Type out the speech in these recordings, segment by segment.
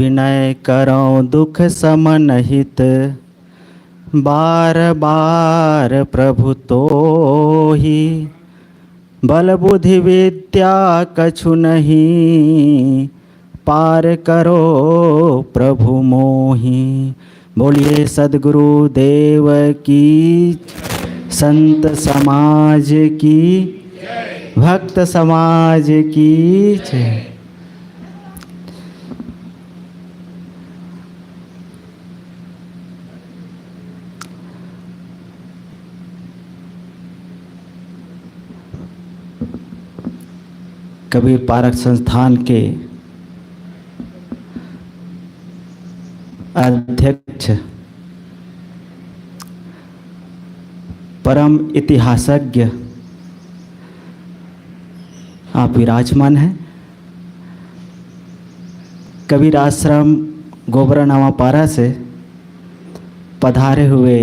विनय करो दुख समनहित, बार बार प्रभु तो ही, बल बुद्धि विद्या कछु नहीं, पार करो प्रभु मोहि। बोलिए सद्गुरु देव की, संत समाज की, भक्त समाज की जय। कबीर पारक संस्थान के अध्यक्ष परम इतिहासज्ञ आप विराजमान हैं। कबीर आश्रम गोबरा नवापारा से पधारे हुए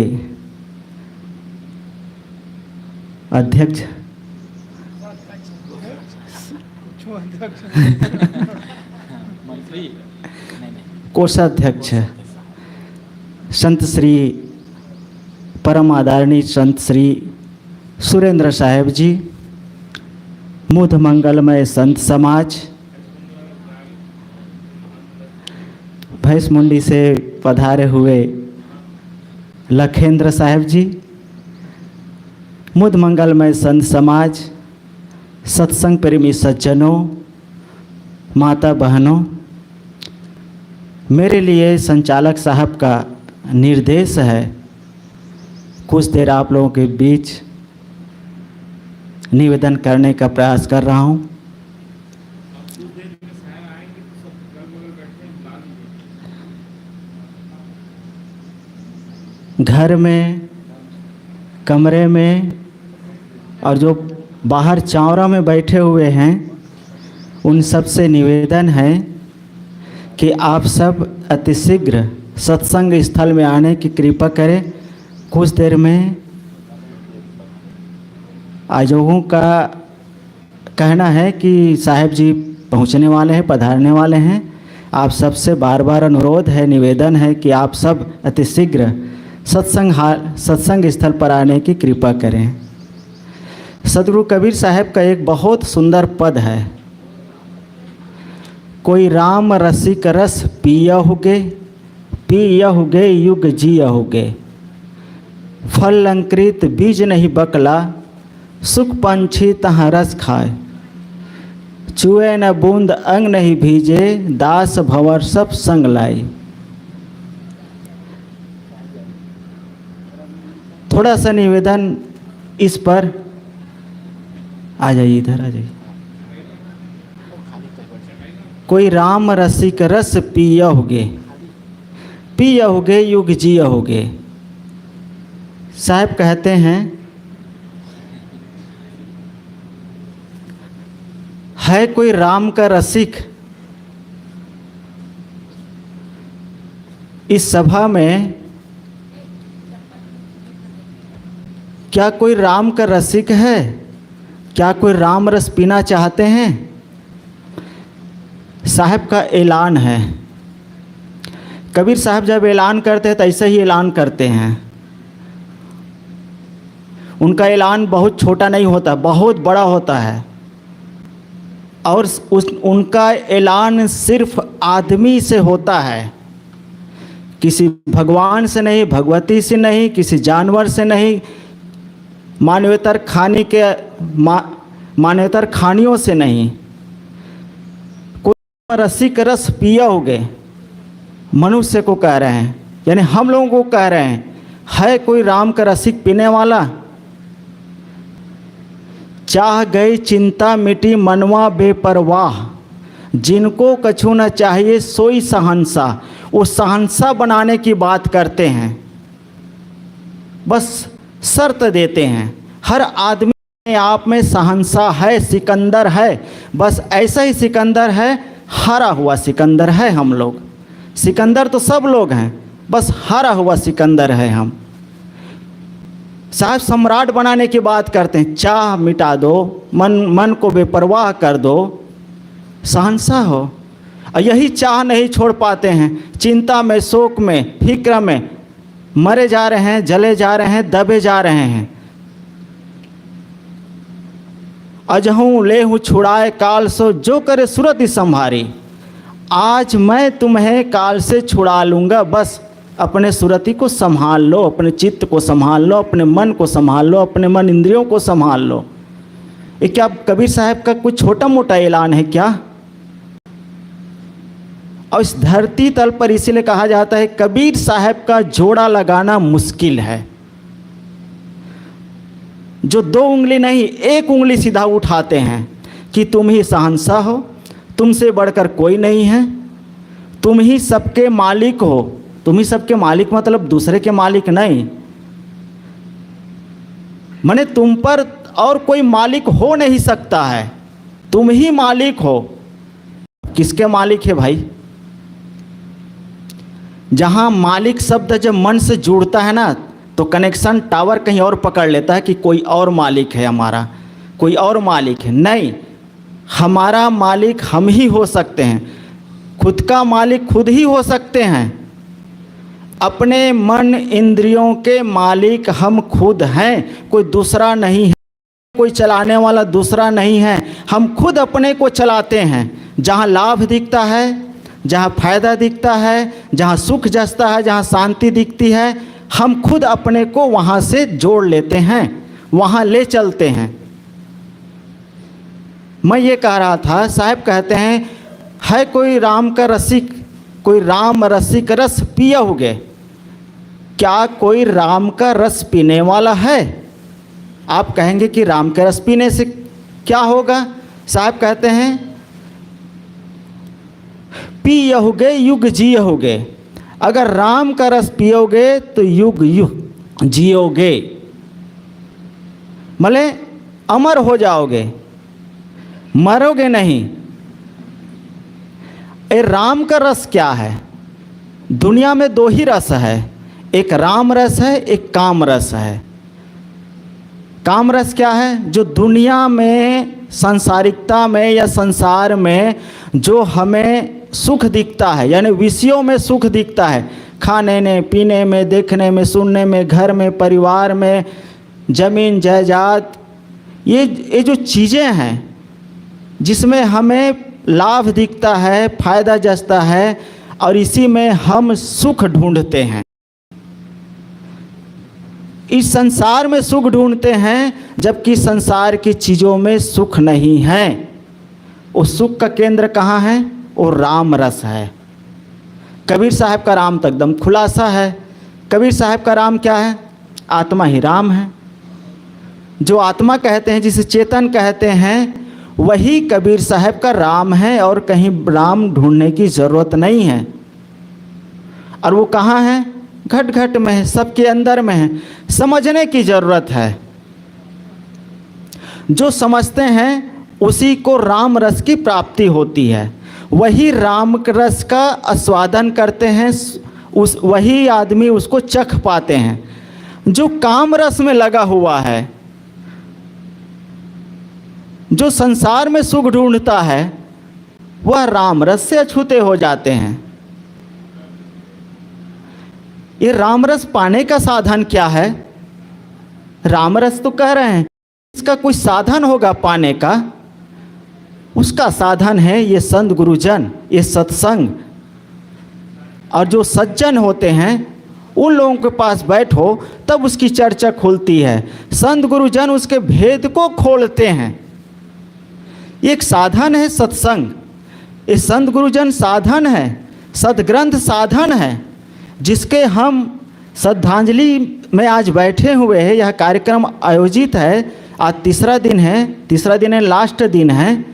अध्यक्ष कोषाध्यक्ष संत श्री परम आदरणीय संत श्री सुरेंद्र साहेब जी, मुध मंगलमय संत समाज, भैंस मुंडी से पधारे हुए लखेंद्र साहेब जी, मुध मंगलमय संत समाज, सत्संग प्रेमी सज्जनों, माता बहनों, मेरे लिए संचालक साहब का निर्देश है कुछ देर आप लोगों के बीच निवेदन करने का प्रयास कर रहा हूं। घर में, कमरे में और जो बाहर चौरा में बैठे हुए हैं, उन सब से निवेदन है कि आप सब अतिशीघ्र सत्संग स्थल में आने की कृपा करें। कुछ देर में आयोजकों का कहना है कि साहेब जी पहुंचने वाले हैं, पधारने वाले हैं। आप सबसे बार बार अनुरोध है, निवेदन है कि आप सब अतिशीघ्र सत्संग स्थल पर आने की कृपा करें। सद्गुरु कबीर साहब का एक बहुत सुंदर पद है, कोई राम रसिक रस पियहुगे, पियहुगे युग जियहुगे, फल अंकृत बीज नहीं बकला, सुख पंछी तहाँ रस खाए, चुए न बूंद अंग नहीं भीजे, दास भंवर सब संग लाई। थोड़ा सा निवेदन इस पर आ जाइए, इधर आ जाइए। कोई राम रसिक रस पियहुगे, पियहुगे युग जियहुगे। साहब कहते हैं, है कोई राम का रसिक इस सभा में? क्या कोई राम का रसिक है? क्या कोई राम रस पीना चाहते हैं? साहब का ऐलान है। कबीर साहब जब ऐलान करते हैं तो ऐसे ही ऐलान करते हैं। उनका ऐलान बहुत छोटा नहीं होता, बहुत बड़ा होता है। और उनका ऐलान सिर्फ आदमी से होता है, किसी भगवान से नहीं, भगवती से नहीं, किसी जानवर से नहीं, मानवेतर खानियों से नहीं। कोई रसिक रस पियहुगे, मनुष्य को कह रहे हैं, यानी हम लोगों को कह रहे हैं, है कोई राम का रसिक पीने वाला? चाह गई चिंता मिटी मनवा बेपरवाह, जिनको कछु न चाहिए सोई सहनसा। वो सहनसा बनाने की बात करते हैं, बस शर्त देते हैं। हर आदमी अपने आप में सहनसा है, सिकंदर है, बस ऐसा ही सिकंदर है, हारा हुआ सिकंदर है हम लोग। सिकंदर तो सब लोग हैं, बस हारा हुआ सिकंदर है हम। साहब सम्राट बनाने की बात करते हैं, चाह मिटा दो, मन को बेपरवाह कर दो, सहनसा हो। और यही चाह नहीं छोड़ पाते हैं, चिंता में, शोक में, फिक्र में मरे जा रहे हैं, जले जा रहे हैं, दबे जा रहे हैं। अजहूँ लेहूँ छुड़ाए काल सो, जो करे सूरत ही संभारी। आज मैं तुम्हें काल से छुड़ा लूँगा, बस अपने सुरति को संभाल लो, अपने चित्त को संभाल लो, अपने मन को संभाल लो, अपने मन इंद्रियों को संभाल लो। ये क्या कबीर साहब का कुछ छोटा मोटा ऐलान है क्या? और इस धरती तल पर इसीलिए कहा जाता है कबीर साहब का जोड़ा लगाना मुश्किल है। जो 2 उंगली नहीं 1 उंगली सीधा उठाते हैं कि तुम ही शहंशाह हो, तुमसे बढ़कर कोई नहीं है, तुम ही सबके मालिक हो। तुम ही सबके मालिक मतलब दूसरे के मालिक नहीं, माने तुम पर और कोई मालिक हो नहीं सकता है, तुम ही मालिक हो। किसके मालिक है भाई? जहाँ मालिक शब्द जब मन से जुड़ता है ना, तो कनेक्शन टावर कहीं और पकड़ लेता है कि कोई और मालिक है हमारा, कोई और मालिक है। नहीं, हमारा मालिक हम ही हो सकते हैं, खुद का मालिक खुद ही हो सकते हैं। अपने मन इंद्रियों के मालिक हम खुद हैं, कोई दूसरा नहीं है, कोई चलाने वाला दूसरा नहीं है। हम खुद अपने को चलाते हैं। जहाँ लाभ दिखता है, जहाँ फायदा दिखता है, जहाँ सुख जचता है, जहाँ शांति दिखती है, हम खुद अपने को वहाँ से जोड़ लेते हैं, वहाँ ले चलते हैं। मैं ये कह रहा था, साहब कहते हैं है कोई राम का रसिक, कोई राम रसिक रस पियोगे। क्या कोई राम का रस पीने वाला है? आप कहेंगे कि राम का रस पीने से क्या होगा? साहब कहते हैं पियोगे युग जियोगे। अगर राम का रस पियोगे तो युग युग जियोगे, भले अमर हो जाओगे, मरोगे नहीं। ये राम का रस क्या है? दुनिया में 2 ही रस है, एक राम रस है, एक काम रस है। काम रस क्या है? जो दुनिया में, सांसारिकता में या संसार में जो हमें सुख दिखता है, यानी विषयों में सुख दिखता है, खाने में, पीने में, देखने में, सुनने में, घर में, परिवार में, जमीन जायदाद, ये जो चीज़ें हैं जिसमें हमें लाभ दिखता है, फायदा जचता है, और इसी में हम सुख ढूंढते हैं। इस संसार में सुख ढूंढते हैं, जबकि संसार की चीज़ों में सुख नहीं है। उस सुख का केंद्र कहाँ है? वो राम रस है। कबीर साहब का राम तो एकदम खुलासा है। कबीर साहब का राम क्या है? आत्मा ही राम है। जो आत्मा कहते हैं, जिसे चेतन कहते हैं, वही कबीर साहब का राम है, और कहीं राम ढूंढने की ज़रूरत नहीं है। और वो कहाँ है? घट घट में है, सबके अंदर में है। समझने की ज़रूरत है। जो समझते हैं उसी को राम रस की प्राप्ति होती है, वही राम रस का आस्वादन करते हैं, वही आदमी उसको चख पाते हैं। जो काम रस में लगा हुआ है, जो संसार में सुख ढूंढता है, वह राम रस से अछूते हो जाते हैं। ये राम रस पाने का साधन क्या है? राम रस तो कह रहे हैं, इसका कोई साधन होगा पाने का। उसका साधन है ये संत गुरुजन, ये सत्संग। और जो सज्जन होते हैं उन लोगों के पास बैठो तब उसकी चर्चा खुलती है। संत गुरुजन उसके भेद को खोलते हैं। एक साधन है सत्संग, ये संत गुरुजन साधन है, सदग्रंथ साधन है, जिसके हम श्रद्धांजलि में आज बैठे हुए हैं। यह कार्यक्रम आयोजित है, आज तीसरा दिन है, लास्ट दिन है,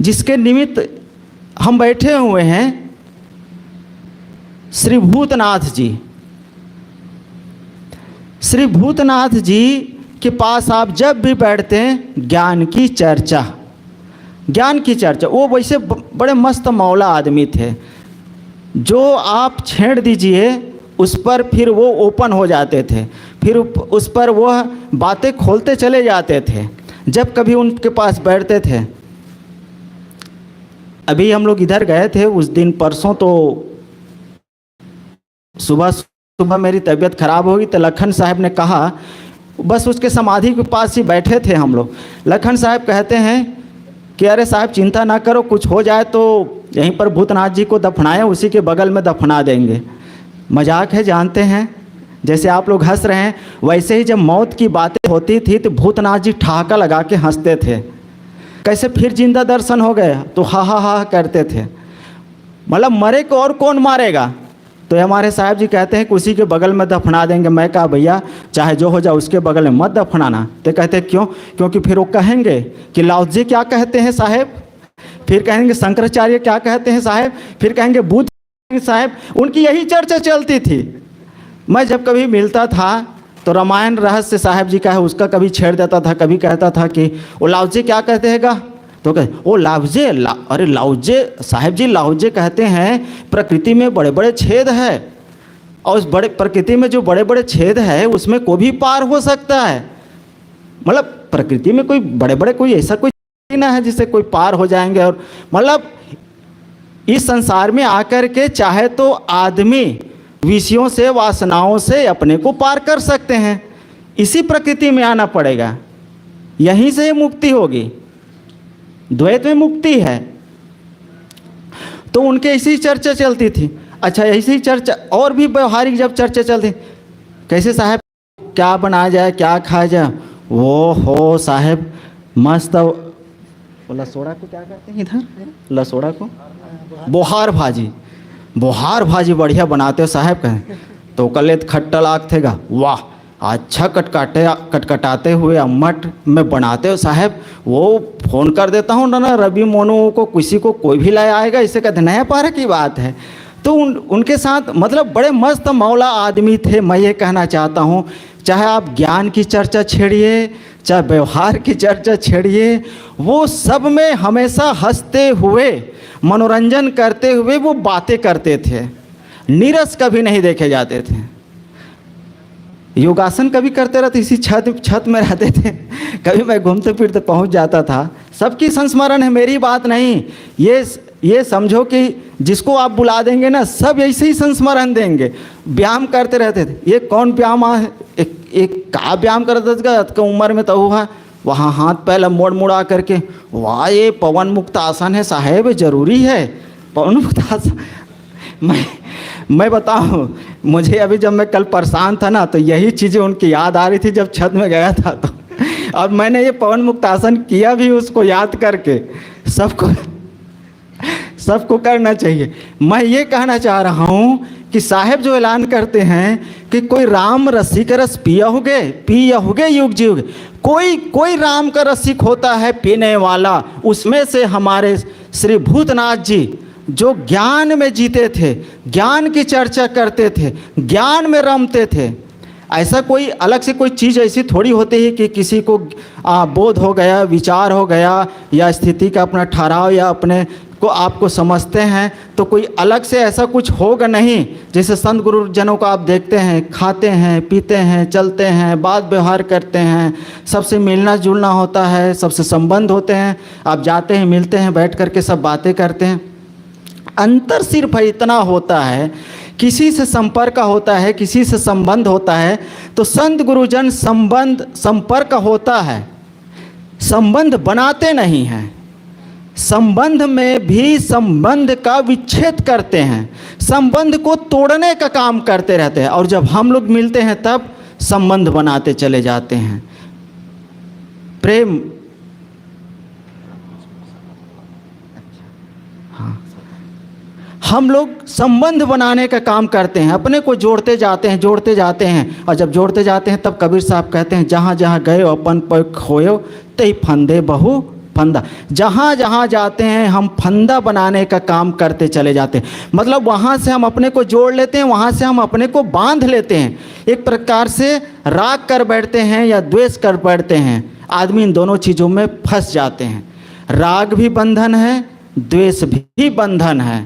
जिसके निमित्त हम बैठे हुए हैं। श्री भूतनाथ जी के पास आप जब भी बैठते हैं, ज्ञान की चर्चा, वो वैसे बड़े मस्त मौला आदमी थे। जो आप छेड़ दीजिए उस पर फिर वो ओपन हो जाते थे, फिर उस पर वो बातें खोलते चले जाते थे। जब कभी उनके पास बैठते थे अभी हम लोग इधर गए थे उस दिन परसों, तो सुबह सुबह मेरी तबीयत खराब होगी तो लखन साहब ने कहा, बस उसके समाधि के पास ही बैठे थे हम लोग। लखन साहब कहते हैं कि अरे साहब चिंता ना करो, कुछ हो जाए तो यहीं पर भूतनाथ जी को दफनाएं, उसी के बगल में दफना देंगे। मजाक है, जानते हैं, जैसे आप लोग हंस रहे हैं वैसे ही जब मौत की बातें होती थी तो भूतनाथ जी ठहाका लगा के हंसते थे। कैसे फिर जिंदा दर्शन हो गया तो हा हा हा करते थे, मतलब मरे को और कौन मारेगा। तो हमारे साहब जी कहते हैं कि उसी के बगल में दफना देंगे। मैं कहा भैया चाहे जो हो जाए उसके बगल में मत दफनाना। तो कहते क्यों? क्योंकि फिर वो कहेंगे कि लाओ जी क्या कहते हैं साहब, फिर कहेंगे शंकराचार्य क्या कहते हैं साहब, फिर कहेंगे बुद्ध साहब। उनकी यही चर्चा चलती थी। मैं जब कभी मिलता था तो रामायण रहस्य साहब जी का है उसका कभी छेड़ देता था, कभी कहता था कि वो लाओ जी क्या कहते हैं गा, तो कहते ओ लाओजे अरे लाओजे साहब जी, लाओजे कहते हैं प्रकृति में बड़े बड़े छेद है, और उस बड़े प्रकृति में जो बड़े बड़े छेद है उसमें कोई भी पार हो सकता है। मतलब प्रकृति में कोई बड़े बड़े कोई ऐसा कोई ना है जिससे कोई पार हो जाएंगे। और मतलब इस संसार में आकर के चाहे तो आदमी विषयों से वासनाओं से अपने को पार कर सकते हैं, इसी प्रकृति में आना पड़ेगा, यहीं से मुक्ति होगी, द्वैत में मुक्ति है। तो उनके इसी चर्चा चलती थी। अच्छा ऐसी चर्चा और भी व्यवहारिक जब चर्चा चलती, कैसे साहब क्या बनाया जाए, क्या खाया जाए, वो हो साहब मस्त लसोड़ा को क्या कहते हैं इधर, लसोड़ा को बोहार भाजी, बोहार भाजी बढ़िया बनाते हो साहब। कहें तो कल खट्टा लाग थेगा, वाह अच्छा कटकटाते हुए अम्मट में बनाते हो साहब। वो फ़ोन कर देता हूँ ना रवि मोनू को, किसी को कोई भी लाया आएगा, इससे कहते नया पारा की बात है। तो उनके साथ मतलब बड़े मस्त मौला आदमी थे। मैं ये कहना चाहता हूँ चाहे आप ज्ञान की चर्चा छेड़िए चाहे व्यवहार की चर्चा छेड़िए, वो सब में हमेशा हंसते हुए मनोरंजन करते हुए वो बातें करते थे, नीरस कभी नहीं देखे जाते थे। योगासन कभी करते रहते, इसी छत में रहते थे। कभी मैं घूमते फिरते पहुंच जाता था। सबकी संस्मरण है, मेरी बात नहीं। ये समझो कि जिसको आप बुला देंगे ना सब ऐसे ही संस्मरण देंगे। व्यायाम करते रहते थे। ये कौन व्यायाम है, एक का व्यायाम करता था उम्र में तो हुआ, वहाँ हाथ पहले मोड़ मुड़ा करके, वाह ये पवन मुक्त आसन है साहेब, ज़रूरी है पवन मुक्त आसन। मैं बताऊं, मुझे अभी जब मैं कल परेशान था ना तो यही चीज़ें उनकी याद आ रही थी जब छत में गया था। तो अब मैंने ये पवन मुक्त आसन किया भी उसको याद करके। सबको करना चाहिए। मैं ये कहना चाह रहा हूँ कि साहेब जो ऐलान करते हैं कि कोई राम रसिक रस पियहुगे युग जीव, कोई राम का रसिक होता है पीने वाला। उसमें से हमारे श्री भूतनाथ जी जो ज्ञान में जीते थे, ज्ञान की चर्चा करते थे, ज्ञान में रमते थे। ऐसा कोई अलग से कोई चीज़ ऐसी थोड़ी होती है कि किसी को बोध हो गया, विचार हो गया, या स्थिति का अपना ठहराव या अपने को आपको समझते हैं तो कोई अलग से ऐसा कुछ होगा नहीं। जैसे संत गुरुजनों को आप देखते हैं, खाते हैं, पीते हैं, चलते हैं, बात व्यवहार करते हैं, सबसे मिलना जुलना होता है, सबसे संबंध होते हैं। आप जाते हैं, मिलते हैं, बैठ करके सब बातें करते हैं। अंतर सिर्फ इतना होता है, किसी से संपर्क होता है, किसी से संबंध होता है, तो संत गुरुजन संपर्क होता है, संबंध बनाते नहीं हैं। संबंध में भी संबंध का विच्छेद करते हैं, संबंध को तोड़ने का काम करते रहते हैं। और जब हम लोग मिलते हैं तब संबंध बनाते चले जाते हैं। प्रेम, हाँ, हम लोग संबंध बनाने का काम करते हैं, अपने को जोड़ते जाते हैं। और जब जोड़ते जाते हैं तब कबीर साहब कहते हैं, जहाँ जहाँ गए अपन पर खोयो तई फंदे बहु फंदा। जहाँ जहाँ जाते हैं हम फंदा बनाने का काम करते चले जाते हैं। मतलब वहाँ से हम अपने को जोड़ लेते हैं, वहाँ से हम अपने को बांध लेते हैं। एक प्रकार से राग कर बैठते हैं या द्वेष कर बैठते हैं। आदमी इन दोनों चीज़ों में फंस जाते हैं। राग भी बंधन है, द्वेष भी बंधन है।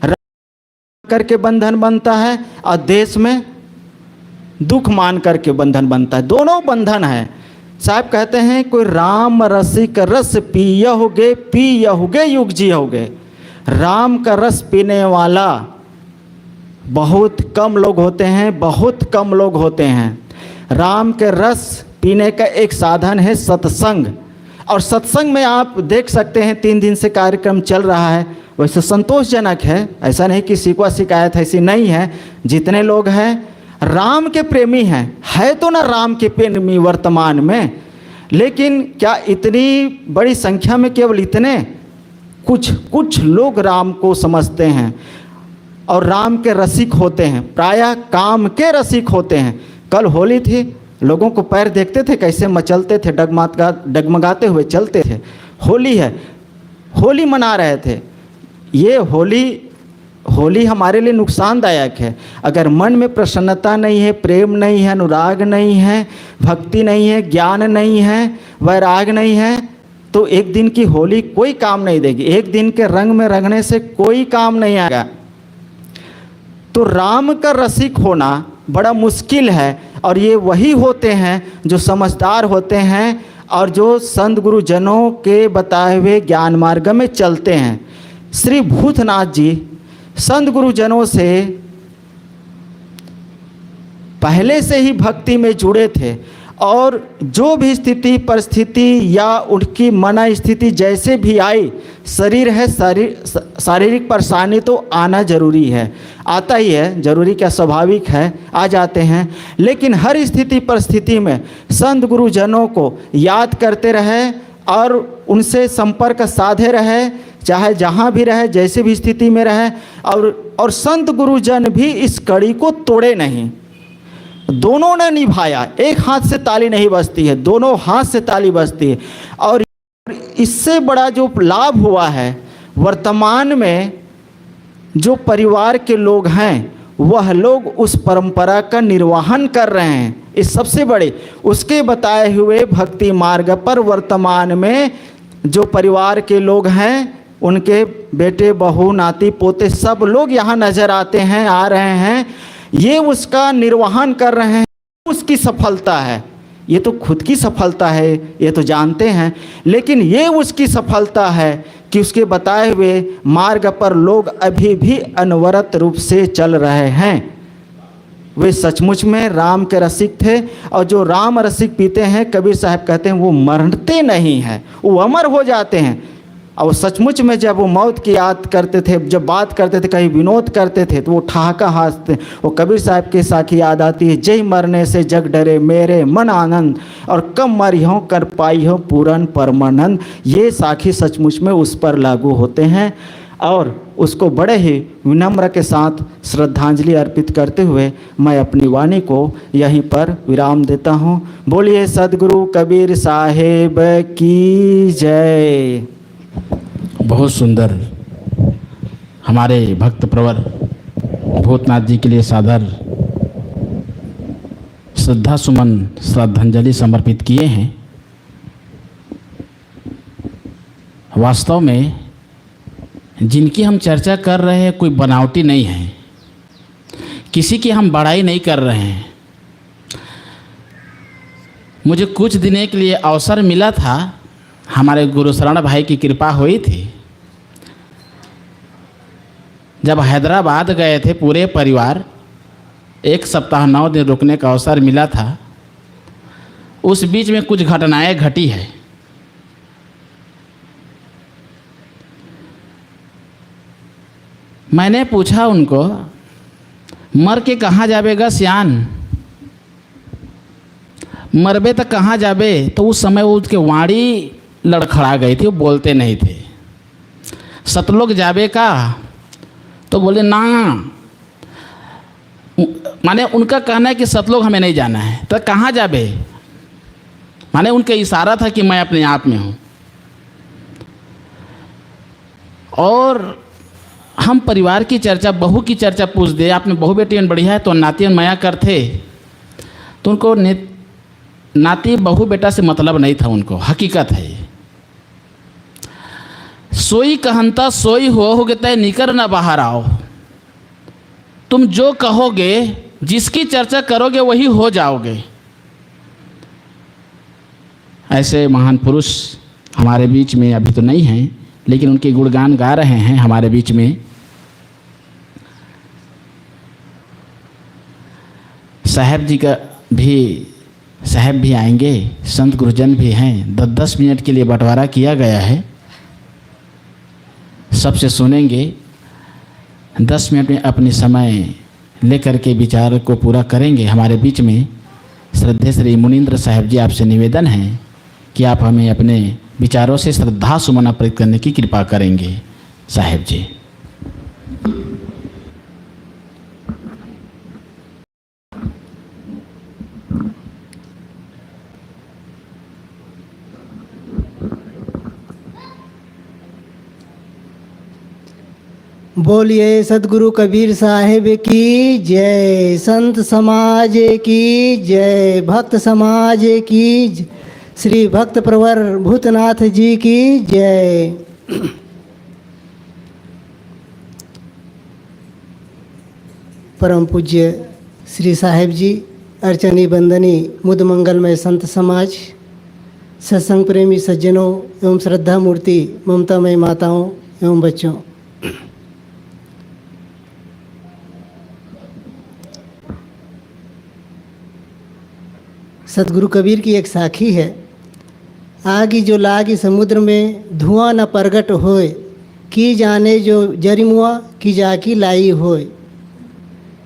राग करके बंधन बनता है और देश में दुख मान करके बंधन बनता है। दोनों बंधन है। साहब कहते हैं कोई राम रसिक रस पियहुगे युग जियहुगे। राम का रस पीने वाला बहुत कम लोग होते हैं, बहुत कम लोग होते हैं। राम के रस पीने का एक साधन है सत्संग। और सत्संग में आप देख सकते हैं 3 दिन से कार्यक्रम चल रहा है, वैसे संतोषजनक है, ऐसा नहीं किसी को शिकायत ऐसी नहीं है। जितने लोग हैं राम के प्रेमी हैं, है तो ना राम के प्रेमी वर्तमान में, लेकिन क्या इतनी बड़ी संख्या में केवल इतने कुछ लोग राम को समझते हैं और राम के रसिक होते हैं, प्रायः काम के रसिक होते हैं। कल होली थी, लोगों को पैर देखते थे कैसे मचलते थे, डगमगाते हुए चलते थे। होली है, होली मना रहे थे। ये होली हमारे लिए नुकसानदायक है। अगर मन में प्रसन्नता नहीं है, प्रेम नहीं है, अनुराग नहीं है, भक्ति नहीं है, ज्ञान नहीं है, वैराग नहीं है, तो एक दिन की होली कोई काम नहीं देगी। एक दिन के रंग में रंगने से कोई काम नहीं आएगा। तो राम का रसिक होना बड़ा मुश्किल है, और ये वही होते हैं जो समझदार होते हैं और जो संत गुरुजनों के बताए हुए ज्ञान मार्ग में चलते हैं। श्री भूतनाथ जी संत गुरुजनों से पहले से ही भक्ति में जुड़े थे, और जो भी स्थिति परिस्थिति या उनकी मना स्थिति जैसे भी आई, शरीर है, शारीरिक परेशानी तो आना जरूरी है, आता ही है, जरूरी क्या स्वाभाविक है, आ जाते हैं। लेकिन हर स्थिति परिस्थिति में संत गुरुजनों को याद करते रहे और उनसे संपर्क साधे रहे, चाहे जहाँ भी रहे, जैसे भी स्थिति में रहे। और संत गुरुजन भी इस कड़ी को तोड़े नहीं, दोनों ने निभाया। एक हाथ से ताली नहीं बजती है, दोनों हाथ से ताली बजती है। और इससे बड़ा जो लाभ हुआ है, वर्तमान में जो परिवार के लोग हैं वह लोग उस परंपरा का निर्वहन कर रहे हैं। इस सबसे बड़े उसके बताए हुए भक्ति मार्ग पर वर्तमान में जो परिवार के लोग हैं, उनके बेटे बहू नाती पोते सब लोग यहाँ नज़र आते हैं, आ रहे हैं, ये उसका निर्वहन कर रहे हैं। उसकी सफलता है, ये तो खुद की सफलता है, ये तो जानते हैं, लेकिन ये उसकी सफलता है कि उसके बताए हुए मार्ग पर लोग अभी भी अनवरत रूप से चल रहे हैं। वे सचमुच में राम के रसिक थे, और जो राम रसिक पीते हैं, कबीर साहब कहते हैं वो मरते नहीं हैं, वो अमर हो जाते हैं। और सचमुच में जब वो मौत की याद करते थे, जब बात करते थे, कहीं विनोद करते थे, तो वो ठहाका हंसते। वो कबीर साहब की साखी याद आती है, जय मरने से जग डरे मेरे मन आनंद, और कम मरी हो कर पाई हो पूरन परमानंद। ये साखी सचमुच में उस पर लागू होते हैं। और उसको बड़े ही विनम्र के साथ श्रद्धांजलि अर्पित करते हुए मैं अपनी वाणी को यहीं पर विराम देता हूँ। बोलिए सद्गुरु कबीर साहेब की जय। बहुत सुंदर हमारे भक्त प्रवर भूतनाथ जी के लिए सादर श्रद्धा सुमन श्रद्धांजलि समर्पित किए हैं। वास्तव में जिनकी हम चर्चा कर रहे हैं कोई बनावटी नहीं है, किसी की हम बड़ाई नहीं कर रहे हैं। मुझे कुछ दिनों के लिए अवसर मिला था, हमारे गुरुशरण भाई की कृपा हुई थी। जब हैदराबाद गए थे पूरे परिवार, 1 सप्ताह 9 दिन रुकने का अवसर मिला था। उस बीच में कुछ घटनाएं घटी है। मैंने पूछा उनको, मर के कहाँ जावेगा सियान, मरबे तक कहाँ जाबे? तो उस समय वो उसके वाणी लड़खड़ा गई थी, वो बोलते नहीं थे। सतलोक जाबे का? तो बोले ना, माने उनका कहना है कि सतलोक हमें नहीं जाना है। तो कहाँ जाबे? माने उनका इशारा था कि मैं अपने आप में हूँ। और हम परिवार की चर्चा, बहू की चर्चा पूछ दे, आपने बहू बेटियन बढ़िया है तो नातियन माया करते, तो उनको नाती बहू बेटा से मतलब नहीं था उनको। हकीकत है, सोई कहनता सोई होगे तय निकर ना बाहर आओ। तुम जो कहोगे, जिसकी चर्चा करोगे वही हो जाओगे। ऐसे महान पुरुष हमारे बीच में अभी तो नहीं हैं, लेकिन उनके गुणगान गा रहे हैं हमारे बीच में। साहब जी का भी, साहब भी आएंगे, संत गुरुजन भी हैं। 10-10 मिनट के लिए बंटवारा किया गया है, सबसे सुनेंगे। 10 मिनट में अपने समय लेकर के विचार को पूरा करेंगे। हमारे बीच में श्रद्धेय श्री मुनीन्द्र साहब जी, आपसे निवेदन है कि आप हमें अपने विचारों से श्रद्धा सुमन अर्पित करने की कृपा करेंगे। साहब जी। बोलिए सदगुरु कबीर साहिब की जय, संत समाज की जय, भक्त समाज की जय, श्री भक्त प्रवर भूतनाथ जी की जय। परम पूज्य श्री साहिब जी, अर्चनी बंदनी मुद मंगलमय संत समाज, सत्संग प्रेमी सज्जनों एवं श्रद्धा मूर्ति ममतामय माताओं एवं बच्चों, सतगुरु कबीर की एक साखी है, आगी जो लागी समुद्र में धुआं न प्रगट होए, की जाने जो जरिमुआ की जाकी लाई होए।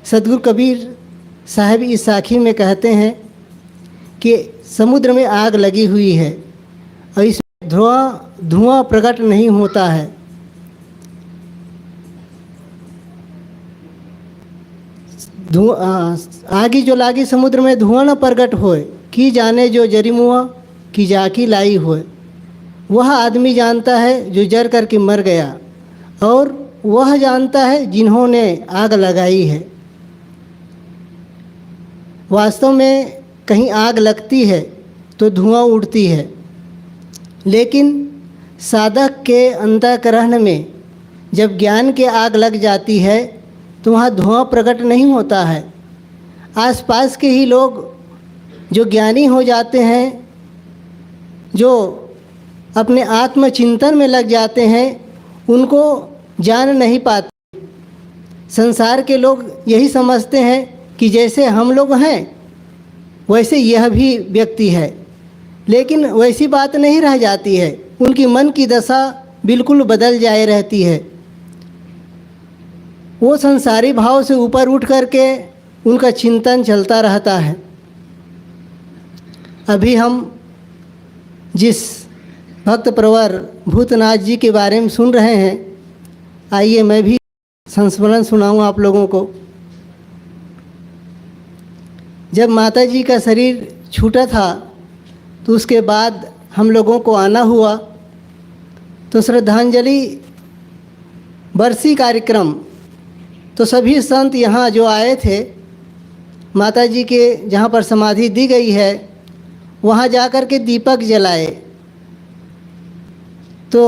सतगुरु कबीर साहब इस साखी में कहते हैं कि समुद्र में आग लगी हुई है और इस धुआं प्रकट नहीं होता है। आगी जो लागी समुद्र में धुआं न प्रगट होए, की जाने जो जरिमुआ की जाकी लाई होए। वह आदमी जानता है जो जर करके मर गया, और वह जानता है जिन्होंने आग लगाई है। वास्तव में कहीं आग लगती है तो धुआं उड़ती है, लेकिन साधक के अंतःकरण में जब ज्ञान के आग लग जाती है तो वहाँ धुआं प्रकट नहीं होता है। आसपास के ही लोग जो ज्ञानी हो जाते हैं, जो अपने आत्मचिंतन में लग जाते हैं, उनको जान नहीं पाते। संसार के लोग यही समझते हैं कि जैसे हम लोग हैं वैसे यह भी व्यक्ति है, लेकिन वैसी बात नहीं रह जाती है। उनकी मन की दशा बिल्कुल बदल जाए रहती है। वो संसारी भाव से ऊपर उठ करके उनका चिंतन चलता रहता है। अभी हम जिस भक्त प्रवर भूतनाथ जी के बारे में सुन रहे हैं, आइए मैं भी संस्मरण सुनाऊं आप लोगों को। जब माता जी का शरीर छूटा था तो उसके बाद हम लोगों को आना हुआ, तो श्रद्धांजलि बरसी कार्यक्रम, तो सभी संत यहाँ जो आए थे, माता जी के जहाँ पर समाधि दी गई है वहाँ जाकर के दीपक जलाए। तो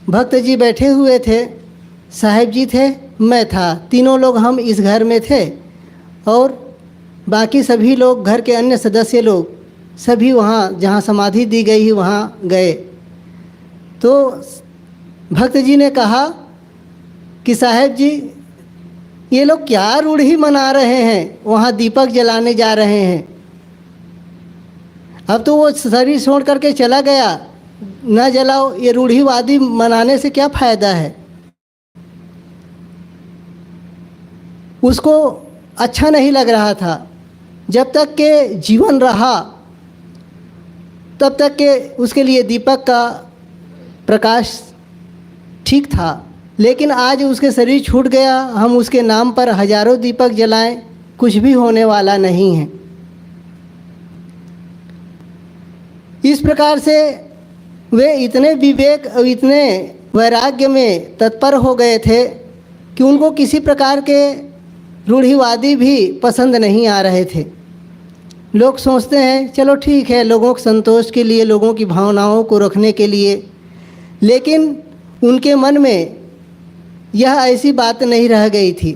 भक्त जी बैठे हुए थे, साहिब जी थे, मैं था, तीनों लोग हम इस घर में थे, और बाकी सभी लोग घर के अन्य सदस्य लोग सभी वहाँ जहाँ समाधि दी गई वहाँ गए। तो भक्त जी ने कहा कि साहिब जी, ये लोग क्या रूढ़ी मना रहे हैं, वहाँ दीपक जलाने जा रहे हैं। अब तो वो शरीर छोड़ करके चला गया, न जलाओ, ये रूढ़ीवादी मनाने से क्या फ़ायदा है। उसको अच्छा नहीं लग रहा था। जब तक के जीवन रहा तब तक के उसके लिए दीपक का प्रकाश ठीक था, लेकिन आज उसके शरीर छूट गया, हम उसके नाम पर हजारों दीपक जलाएं, कुछ भी होने वाला नहीं है। इस प्रकार से वे इतने विवेक और इतने वैराग्य में तत्पर हो गए थे कि उनको किसी प्रकार के रूढ़िवादी भी पसंद नहीं आ रहे थे। लोग सोचते हैं चलो ठीक है, लोगों के संतोष के लिए, लोगों की भावनाओं को रखने के लिए, लेकिन उनके मन में यह ऐसी बात नहीं रह गई थी।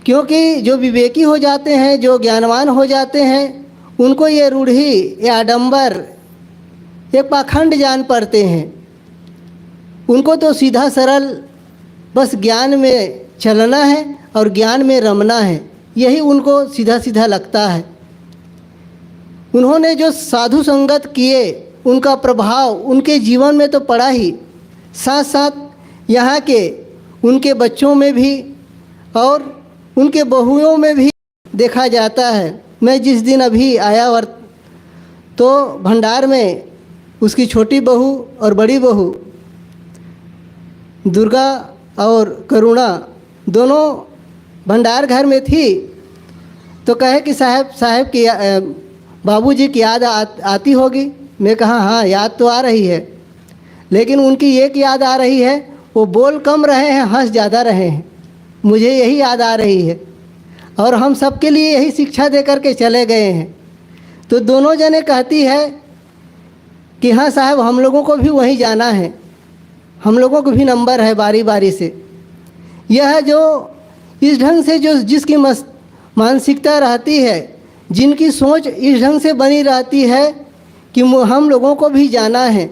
क्योंकि जो विवेकी हो जाते हैं, जो ज्ञानवान हो जाते हैं, उनको ये रूढ़ी या आडंबर एक पाखंड जान पड़ते हैं। उनको तो सीधा सरल बस ज्ञान में चलना है और ज्ञान में रमना है, यही उनको सीधा सीधा लगता है। उन्होंने जो साधु संगत किए उनका प्रभाव उनके जीवन में तो पड़ा ही, साथ साथ यहाँ के उनके बच्चों में भी और उनके बहुओं में भी देखा जाता है। मैं जिस दिन अभी आया तो भंडार में उसकी छोटी बहू और बड़ी बहू दुर्गा और करुणा दोनों भंडार घर में थी, तो कहे कि साहब की बाबूजी की याद आती होगी। मैं कहा हाँ, याद तो आ रही है, लेकिन उनकी एक याद आ रही है, वो बोल कम रहे हैं, हंस ज़्यादा रहे हैं। मुझे यही याद आ रही है और हम सबके लिए यही शिक्षा दे करके चले गए हैं। तो दोनों जने कहती है कि हाँ साहब, हम लोगों को भी वहीं जाना है, हम लोगों को भी नंबर है बारी बारी से। यह जो इस ढंग से जो जिसकी मानसिकता रहती है, जिनकी सोच इस ढंग से बनी रहती है कि हम लोगों को भी जाना है,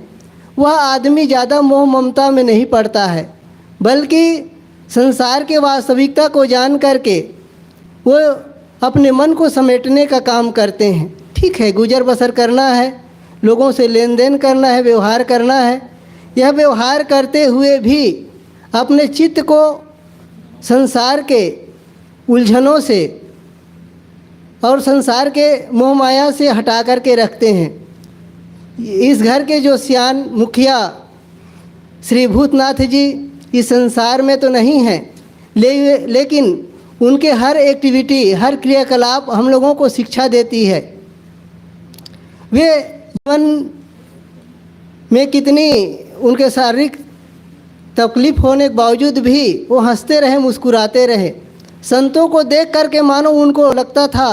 वह आदमी ज़्यादा मोह ममता में नहीं पड़ता है, बल्कि संसार के वास्तविकता को जान करके वो अपने मन को समेटने का काम करते हैं। ठीक है, गुजर बसर करना है, लोगों से लेन देन करना है, व्यवहार करना है। यह व्यवहार करते हुए भी अपने चित्त को संसार के उलझनों से और संसार के मोह माया से हटा करके रखते हैं। इस घर के जो सियान मुखिया श्री भूतनाथ जी इस संसार में तो नहीं हैं, लेकिन उनके हर एक्टिविटी, हर क्रियाकलाप हम लोगों को शिक्षा देती है। वे जीवन में कितनी उनके शारीरिक तकलीफ होने के बावजूद भी वो हंसते रहे, मुस्कुराते रहे। संतों को देख करके मानो उनको लगता था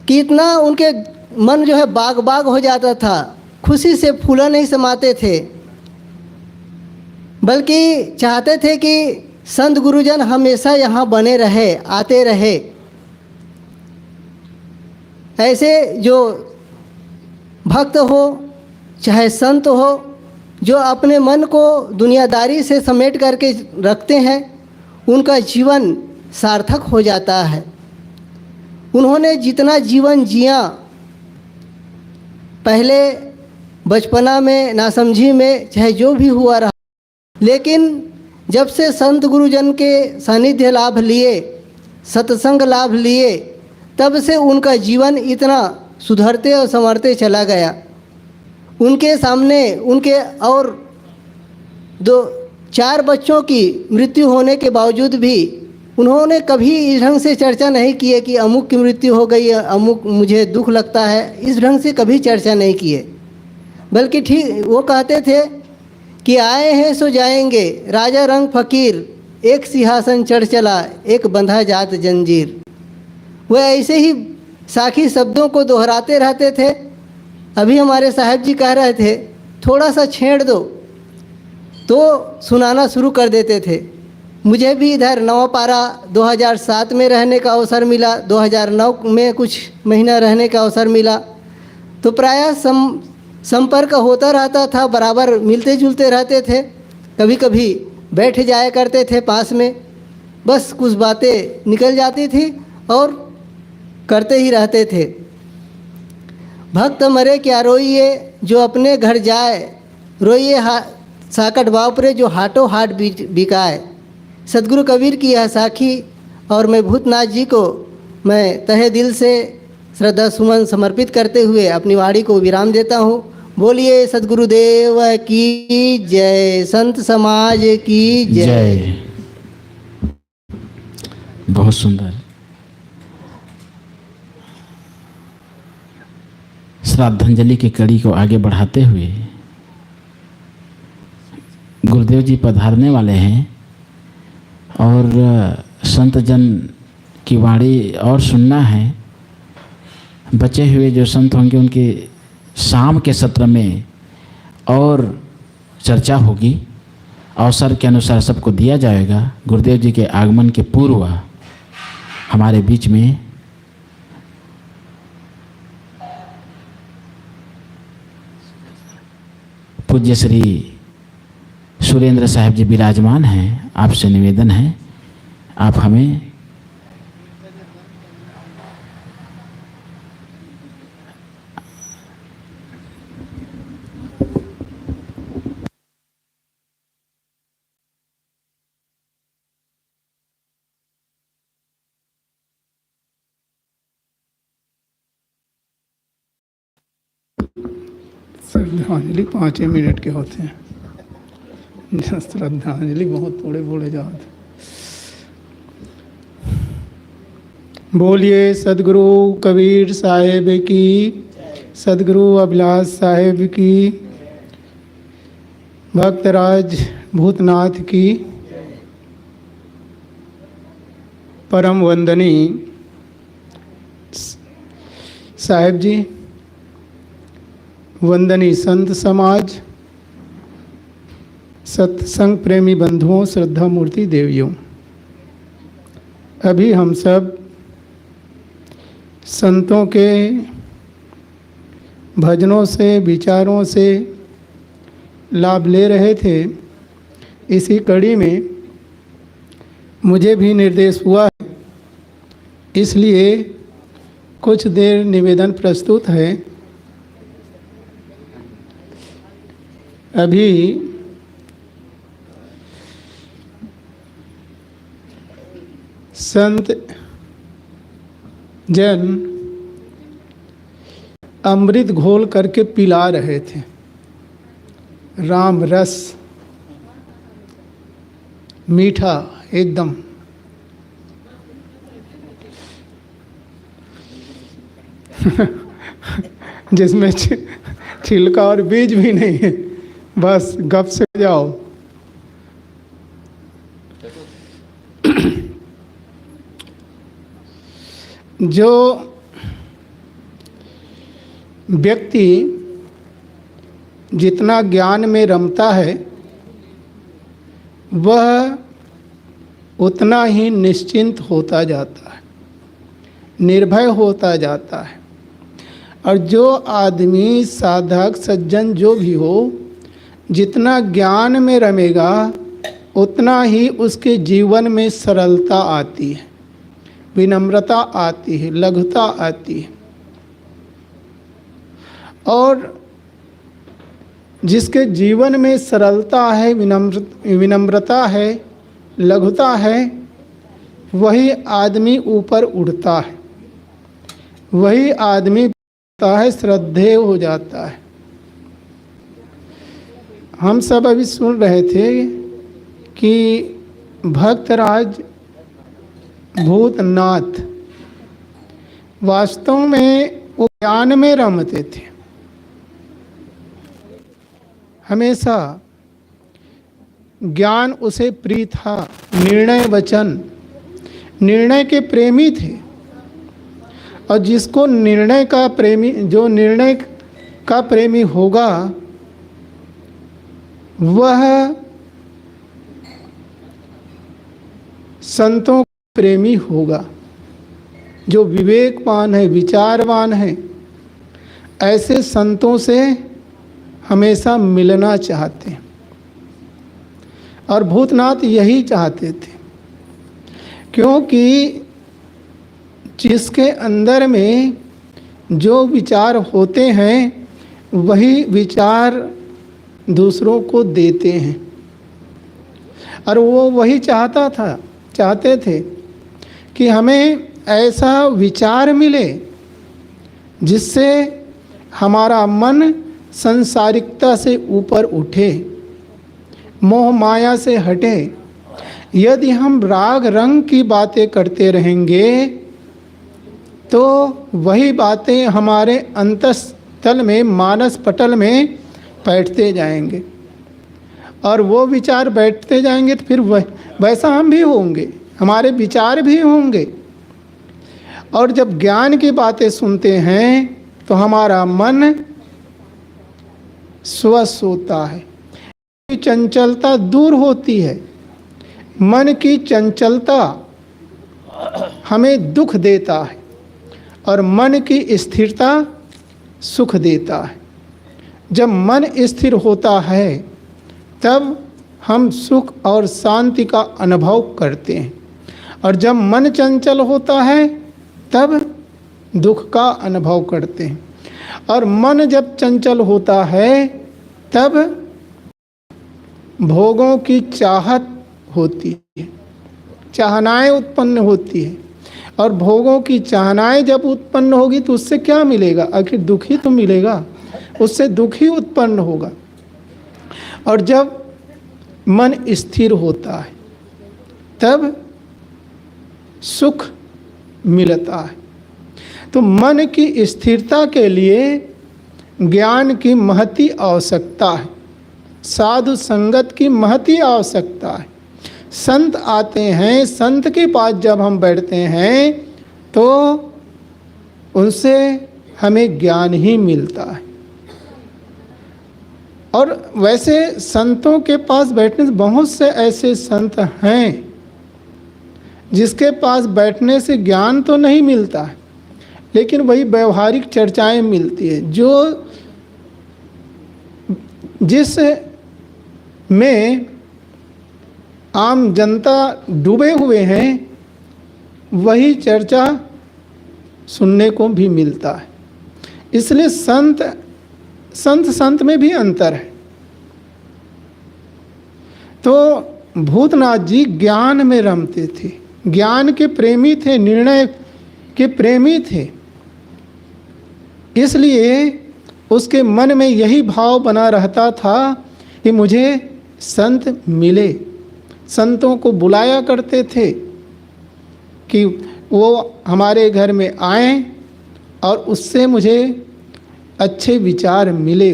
कि इतना उनके मन जो है बाग बाग हो जाता था, खुशी से फूला नहीं समाते थे, बल्कि चाहते थे कि संत गुरुजन हमेशा यहाँ बने रहे, आते रहे। ऐसे जो भक्त हो चाहे संत हो, जो अपने मन को दुनियादारी से समेट करके रखते हैं, उनका जीवन सार्थक हो जाता है। उन्होंने जितना जीवन जिया, पहले बचपना में, नासमझी में, चाहे जो भी हुआ रहा, लेकिन जब से संत गुरुजन के सानिध्य लाभ लिए, सत्संग लाभ लिए, तब से उनका जीवन इतना सुधरते और संवरते चला गया। उनके सामने उनके और 4 बच्चों की मृत्यु होने के बावजूद भी उन्होंने कभी इस ढंग से चर्चा नहीं किए कि अमुक की मृत्यु हो गई, अमुक मुझे दुख लगता है, इस ढंग से कभी चर्चा नहीं किए। बल्कि ठीक वो कहते थे कि आए हैं सो जाएंगे, राजा रंग फकीर, एक सिंहासन चढ़ चला, एक बंधा जात जंजीर। वह ऐसे ही साखी शब्दों को दोहराते रहते थे। अभी हमारे साहब जी कह रहे थे, थोड़ा सा छेड़ दो तो सुनाना शुरू कर देते थे। मुझे भी इधर नवापारा 2007 में रहने का अवसर मिला, 2009 में कुछ महीना रहने का अवसर मिला, तो प्रायः संपर्क होता रहता था, बराबर मिलते जुलते रहते थे। कभी कभी बैठ जाया करते थे पास में, बस कुछ बातें निकल जाती थी और करते ही रहते थे। भक्त मरे क्या रोइए, जो अपने घर जाए, रोइए साकट बापरे, जो हाटों हाट बिकाए। सदगुरु कबीर की यह साखी और मैं भूतनाथ जी को मैं तहे दिल से श्रद्धा सुमन समर्पित करते हुए अपनी वाणी को विराम देता हूँ। बोलिए सदगुरुदेव की जय, संत समाज की जय। बहुत सुंदर। श्राद्धांजलि की कड़ी को आगे बढ़ाते हुए गुरुदेव जी पधारने वाले हैं और संत जन की वाणी और सुनना है। बचे हुए जो संत होंगे उनके शाम के सत्र में और चर्चा होगी, अवसर के अनुसार सबको दिया जाएगा। गुरुदेव जी के आगमन के पूर्व हमारे बीच में पूज्य श्री सुरेंद्र साहब जी विराजमान हैं, आपसे निवेदन है आप हमें श्रद्धांजलि 5 मिनट के होते हैं। श्रद्धांजलि बहुत थोड़े बोले जाते। बोलिए सदगुरु कबीर साहेब की, सदगुरु अभिलाष साहेब की, भक्तराज भूतनाथ की। परम वंदनीय साहेब जी, वंदनीय संत समाज, सत्संग प्रेमी बंधुओं, श्रद्धा मूर्ति देवियों, अभी हम सब संतों के भजनों से, विचारों से लाभ ले रहे थे। इसी कड़ी में मुझे भी निर्देश हुआ है, इसलिए कुछ देर निवेदन प्रस्तुत है। अभी संत जन अमृत घोल करके पिला रहे थे, राम रस, मीठा एकदम। जिसमें छिलका और बीज भी नहीं है, बस गप से जाओ। जो व्यक्ति जितना ज्ञान में रमता है वह उतना ही निश्चिंत होता जाता है, निर्भय होता जाता है। और जो आदमी साधक सज्जन जो भी हो, जितना ज्ञान में रमेगा उतना ही उसके जीवन में सरलता आती है, विनम्रता आती है, लघुता आती है। और जिसके जीवन में सरलता है, विनम्रता है, लघुता है, वही आदमी ऊपर उड़ता है, वही आदमी है, श्रद्धेय हो जाता है। हम सब अभी सुन रहे थे कि भक्तराज भूतनाथ वास्तव में वो ज्ञान में रमते थे, हमेशा ज्ञान उसे प्रिय था, निर्णय वचन, निर्णय के प्रेमी थे। और जिसको निर्णय का प्रेमी, जो निर्णय का प्रेमी होगा वह संतों का प्रेमी होगा। जो विवेकवान है, विचारवान है, ऐसे संतों से हमेशा मिलना चाहते हैं। और भूतनाथ यही चाहते थे, क्योंकि जिसके अंदर में जो विचार होते हैं वही विचार दूसरों को देते हैं। और वो वही चाहते थे कि हमें ऐसा विचार मिले जिससे हमारा मन संसारिकता से ऊपर उठे, मोह माया से हटे। यदि हम राग रंग की बातें करते रहेंगे तो वही बातें हमारे अंतस्थल में, मानस पटल में बैठते जाएंगे। और वो विचार बैठते जाएंगे तो फिर वैसा हम भी होंगे, हमारे विचार भी होंगे। और जब ज्ञान की बातें सुनते हैं तो हमारा मन स्वस्थ होता है, चंचलता दूर होती है। मन की चंचलता हमें दुख देता है और मन की स्थिरता सुख देता है। जब मन स्थिर होता है तब हम सुख और शांति का अनुभव करते हैं, और जब मन चंचल होता है तब दुख का अनुभव करते हैं। और मन जब चंचल होता है तब भोगों की चाहत होती है, चाहनाएं उत्पन्न होती है, और भोगों की चाहनाएं जब उत्पन्न होगी तो उससे क्या मिलेगा? आखिर दुखी तो मिलेगा, उससे दुखी उत्पन्न होगा। और जब मन स्थिर होता है तब सुख मिलता है। तो मन की स्थिरता के लिए ज्ञान की महती आवश्यकता है, साधु संगत की महती आवश्यकता है। संत आते हैं, संत के पास जब हम बैठते हैं तो उनसे हमें ज्ञान ही मिलता है। और वैसे संतों के पास बैठने से बहुत से ऐसे संत हैं जिसके पास बैठने से ज्ञान तो नहीं मिलता है, लेकिन वही व्यवहारिक चर्चाएं मिलती है, जो जिस में आम जनता डूबे हुए हैं वही चर्चा सुनने को भी मिलता है। इसलिए संत में भी अंतर है। तो भूतनाथ जी ज्ञान में रमते थे, ज्ञान के प्रेमी थे, निर्णय के प्रेमी थे। इसलिए उसके मन में यही भाव बना रहता था कि मुझे संत मिले। संतों को बुलाया करते थे कि वो हमारे घर में आएं और उससे मुझे अच्छे विचार मिले।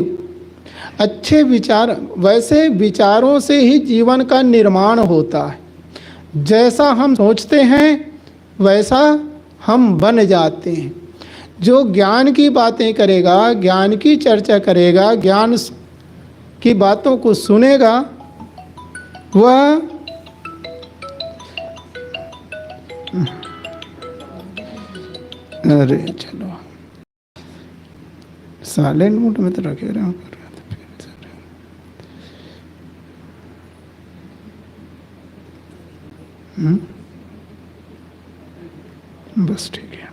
अच्छे विचार, वैसे विचारों से ही जीवन का निर्माण होता है। जैसा हम सोचते हैं वैसा हम बन जाते हैं। जो ज्ञान की बातें करेगा, ज्ञान की चर्चा करेगा, ज्ञान की बातों को सुनेगा, वह अरे चलो साइलेंट मोड में तो रखे रहे बस ठीक है।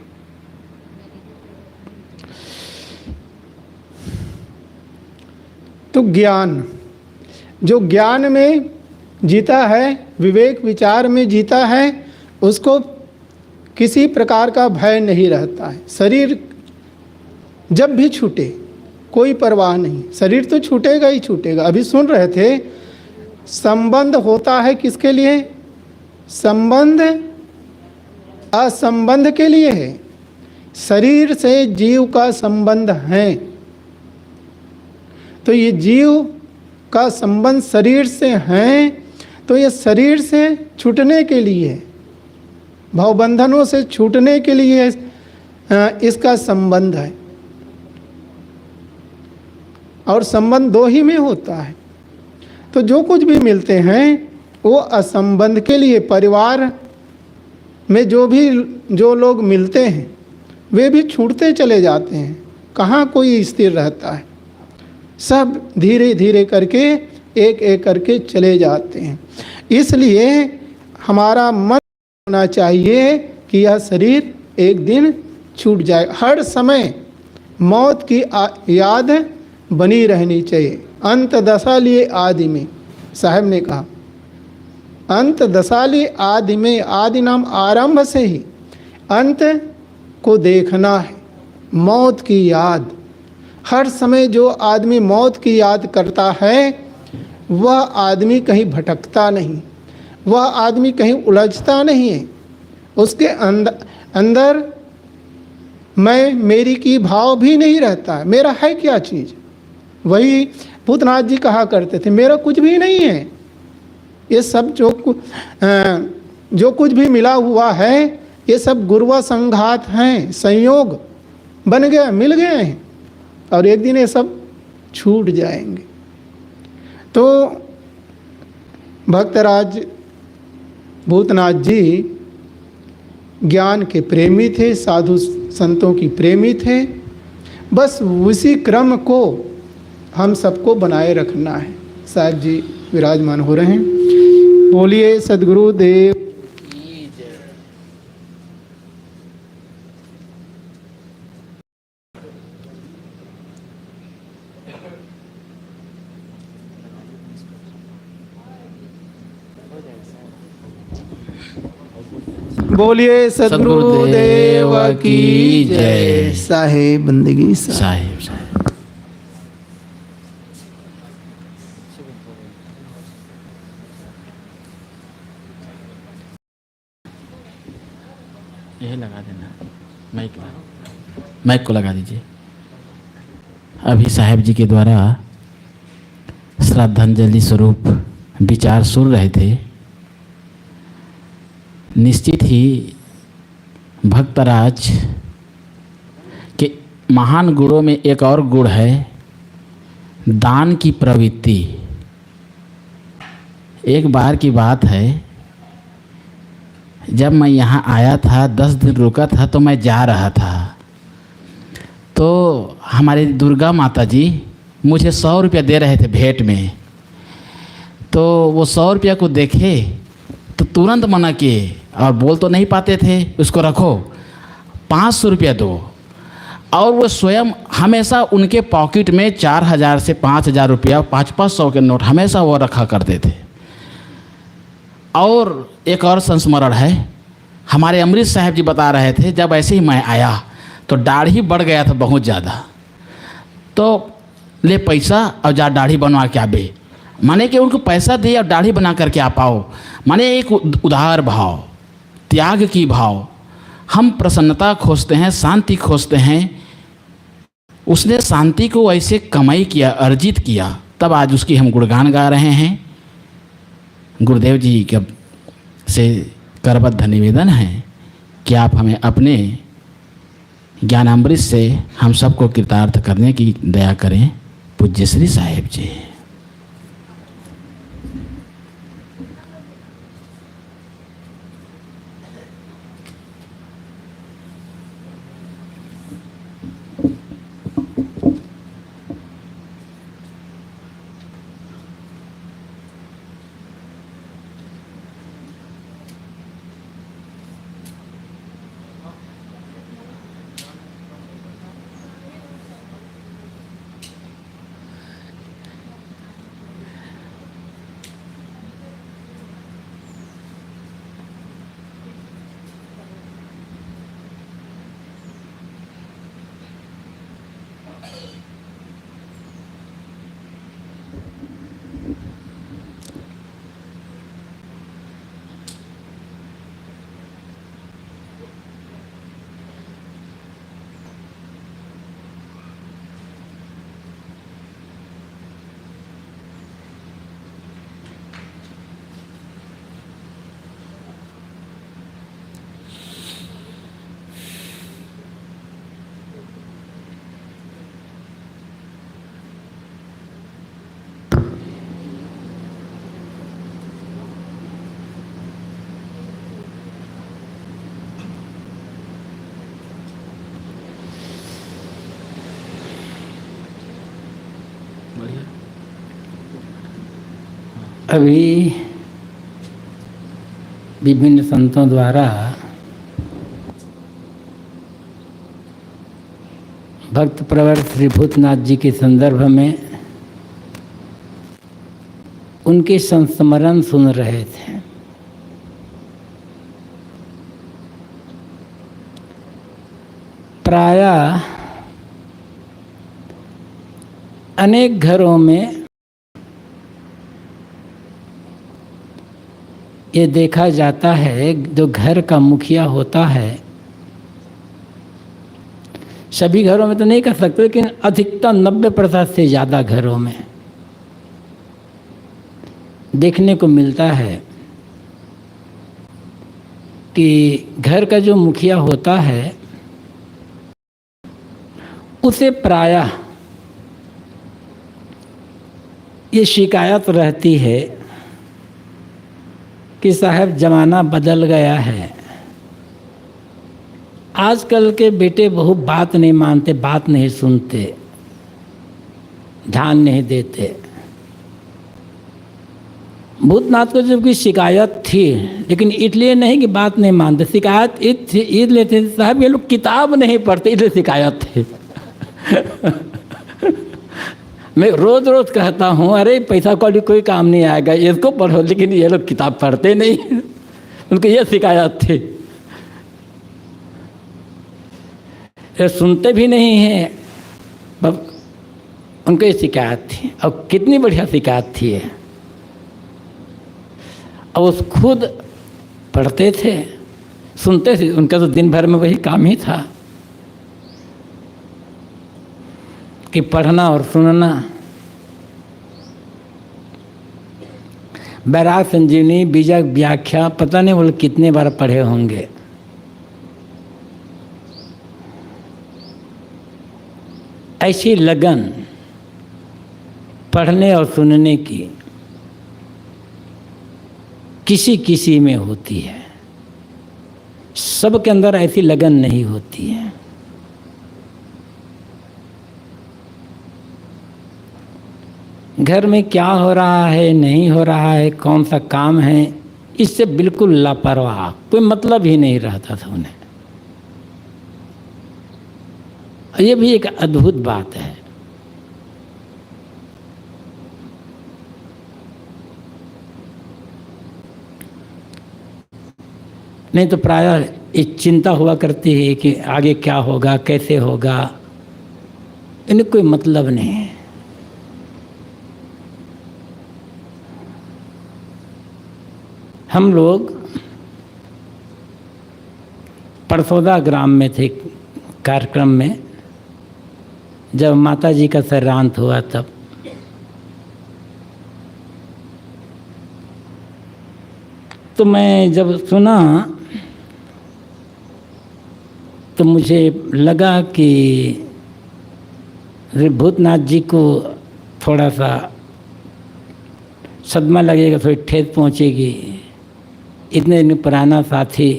तो ज्ञान, जो ज्ञान में जीता है, विवेक विचार में जीता है, उसको किसी प्रकार का भय नहीं रहता है। शरीर जब भी छूटे कोई परवाह नहीं, शरीर तो छूटेगा ही छूटेगा। अभी सुन रहे थे, संबंध होता है किसके लिए? संबंध असंबंध के लिए है। शरीर से जीव का संबंध है, तो ये जीव का संबंध शरीर से है, तो ये शरीर से छूटने के लिए, भवबंधनों से छूटने के लिए इसका संबंध है। और संबंध दो ही में होता है। तो जो कुछ भी मिलते हैं वो असंबंध के लिए। परिवार में जो लोग मिलते हैं वे भी छूटते चले जाते हैं, कहाँ कोई स्थिर रहता है। सब धीरे धीरे करके एक एक करके चले जाते हैं। इसलिए हमारा मन होना चाहिए कि यह शरीर एक दिन छूट जाए। हर समय मौत की याद बनी रहनी चाहिए। अंत दशा लिए आदि में, साहब ने कहा, अंत दशा लिए आदि में, आदि नाम आरंभ से ही अंत को देखना है। मौत की याद, हर समय जो आदमी मौत की याद करता है वह आदमी कहीं भटकता नहीं, वह आदमी कहीं उलझता नहीं है। उसके अंदर मैं मेरी की भाव भी नहीं रहता है। मेरा है क्या चीज़? वही भूतनाथ जी कहा करते थे, मेरा कुछ भी नहीं है। ये सब जो कुछ भी मिला हुआ है ये सब गुरुवा संघात हैं, संयोग बन गया, मिल गए हैं, और एक दिन ये सब छूट जाएंगे। तो भक्तराज भूतनाथ जी ज्ञान के प्रेमी थे, साधु संतों की प्रेमी थे। बस उसी क्रम को हम सबको बनाए रखना है। साहब जी विराजमान हो रहे हैं। बोलिए सद्गुरु देव। बोलिए सद्गुरु देव की जय। साहेब बंदगी साहिब साहिब यही लगा देना, माइक को लगा दीजिए। अभी साहेब जी के द्वारा श्रद्धांजलि स्वरूप विचार सुन रहे थे। निश्चित ही भक्तराज के महान गुणों में एक और गुण है दान की प्रवृत्ति। एक बार की बात है, जब मैं यहाँ आया था 10 दिन रुका था तो मैं जा रहा था, तो हमारी दुर्गा माता जी मुझे 100 रुपया दे रहे थे भेंट में। तो वो 100 रुपया को देखे तो तुरंत मना किए, और बोल तो नहीं पाते थे, उसको रखो 500 रुपया दो। और वो स्वयं हमेशा उनके पॉकेट में 4000 से 5000 रुपया 500 के नोट हमेशा वो रखा करते थे। और एक और संस्मरण है, हमारे अमृत साहब जी बता रहे थे, जब ऐसे ही मैं आया तो दाढ़ी बढ़ गया था बहुत ज़्यादा, तो ले पैसा और जा दाढ़ी बनवा के आबे। माने कि उनको पैसा दिए और दाढ़ी बना करके आ पाओ, माने एक उदार भाव, त्याग की भाव। हम प्रसन्नता खोजते हैं, शांति खोजते हैं। उसने शांति को ऐसे कमाई किया, अर्जित किया, तब आज उसकी हम गुणगान गा रहे हैं। गुरुदेव जी के से करबद्ध निवेदन है कि आप हमें अपने ज्ञानामृत से हम सबको कृतार्थ करने की दया करें। पूज्य श्री साहेब जी। अभी विभिन्न संतों द्वारा भक्त प्रवर श्री भूतनाथ जी के संदर्भ में उनके संस्मरण सुन रहे थे। प्रायः अनेक घरों में ये देखा जाता है, जो घर का मुखिया होता है, सभी घरों में तो नहीं कर सकते, लेकिन अधिकतम 90% से ज़्यादा घरों में देखने को मिलता है कि घर का जो मुखिया होता है उसे प्रायः ये शिकायत रहती है कि साहब ज़माना बदल गया है, आजकल के बेटे बहू बात नहीं मानते, बात नहीं सुनते। ध्यान नहीं देते। भूतनाथ को जब कोई शिकायत थी, लेकिन इसलिए नहीं कि बात नहीं मानते, शिकायत इसलिए थे साहब ये लोग किताब नहीं पढ़ते, इसलिए शिकायत थी। मैं रोज रोज कहता हूँ अरे पैसा कौड़ी कोई काम नहीं आएगा, इसको पढ़ो, लेकिन ये लोग किताब पढ़ते नहीं। उनको ये शिकायत थी, ये सुनते भी नहीं हैं, उनको ये शिकायत थी। और कितनी बढ़िया शिकायत थी ये। और उस खुद पढ़ते थे, सुनते थे, उनका तो दिन भर में वही काम ही था कि पढ़ना और सुनना। बैराग संजीवनी, बीजक व्याख्या, पता नहीं वो कितने बार पढ़े होंगे। ऐसी लगन पढ़ने और सुनने की किसी किसी में होती है, सबके अंदर ऐसी लगन नहीं होती है। घर में क्या हो रहा है, नहीं हो रहा है, कौन सा काम है, इससे बिल्कुल लापरवाह, कोई मतलब ही नहीं रहता था उन्हें। ये भी एक अद्भुत बात है। नहीं तो प्रायः एक चिंता हुआ करती है कि आगे क्या होगा, कैसे होगा, इन्हें कोई मतलब नहीं है। हम लोग परसौदा ग्राम में थे कार्यक्रम में, जब माता जी का श्राद्ध हुआ तब। तो मैं जब सुना तो मुझे लगा कि भूतनाथ जी को थोड़ा सा सदमा लगेगा, थोड़ी ठेस पहुंचेगी। इतने दिन पुराना साथी,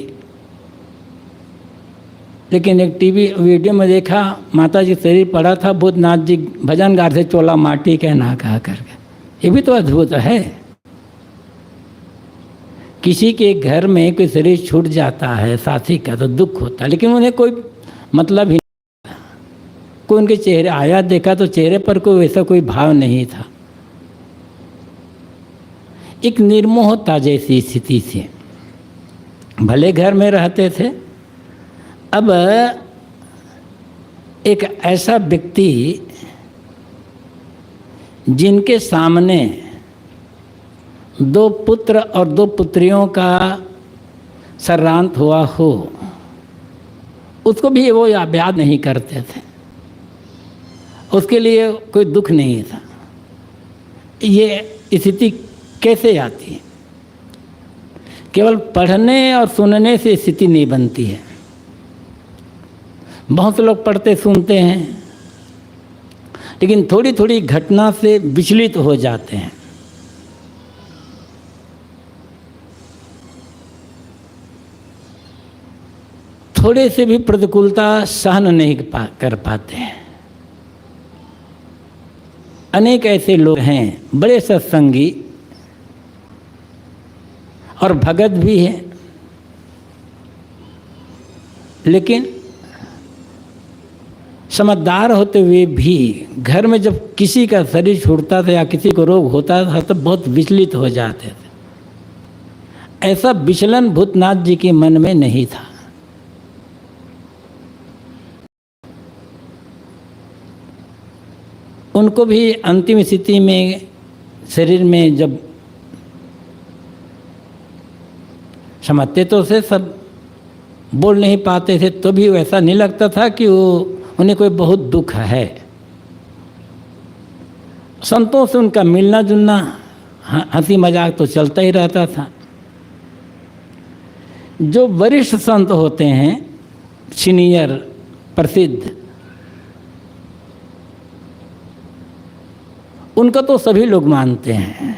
लेकिन एक टीवी वीडियो में देखा माता जी शरीर पड़ा था, भूतनाथ जी भजन गा से चोला माटी के ना कहा करके। ये भी तो अद्भुत है। किसी के घर में कोई शरीर छूट जाता है साथी का तो दुख होता है, लेकिन उन्हें कोई मतलब ही नहीं था। कोई उनके चेहरे आया, देखा तो चेहरे पर कोई वैसा कोई भाव नहीं था। एक निर्मोहता जैसी स्थिति से भले घर में रहते थे। अब एक ऐसा व्यक्ति जिनके सामने 2 पुत्र और 2 पुत्रियों का श्राद्ध हुआ हो, उसको भी वो याद नहीं करते थे, उसके लिए कोई दुख नहीं था। ये स्थिति कैसे आती है? केवल पढ़ने और सुनने से स्थिति नहीं बनती है। बहुत से लोग पढ़ते सुनते हैं, लेकिन थोड़ी थोड़ी घटना से विचलित हो जाते हैं। थोड़े से भी प्रतिकूलता सहन नहीं कर पाते हैं। अनेक ऐसे लोग हैं, बड़े सत्संगी और भगत भी हैं, लेकिन समझदार होते हुए भी घर में जब किसी का शरीर छूटता था या किसी को रोग होता था तो बहुत विचलित हो जाते थे। ऐसा विचलन भूतनाथ जी के मन में नहीं था। उनको भी अंतिम स्थिति में शरीर में जब समझते तो से सब बोल नहीं पाते थे, तो भी वैसा नहीं लगता था कि उन्हें कोई बहुत दुख है। संतों से उनका मिलना जुलना, हंसी मजाक तो चलता ही रहता था। जो वरिष्ठ संत होते हैं, सीनियर प्रसिद्ध, उनका तो सभी लोग मानते हैं,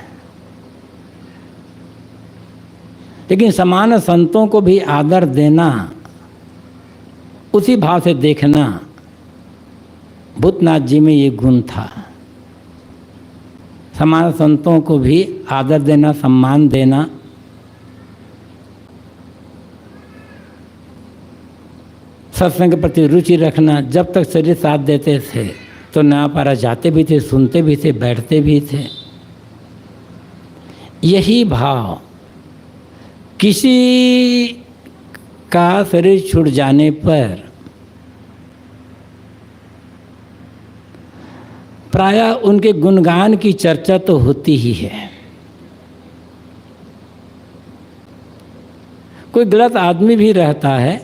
लेकिन समान संतों को भी आदर देना, उसी भाव से देखना, भूतनाथ जी में ये गुण था। समाज संतों को भी आदर देना, सम्मान देना, सत्संग के प्रति रुचि रखना। जब तक शरीर साथ देते थे तो न्यायपारा जाते भी थे, सुनते भी थे, बैठते भी थे। यही भाव किसी का शरीर छूट जाने पर प्रायः उनके गुणगान की चर्चा तो होती ही है। कोई गलत आदमी भी रहता है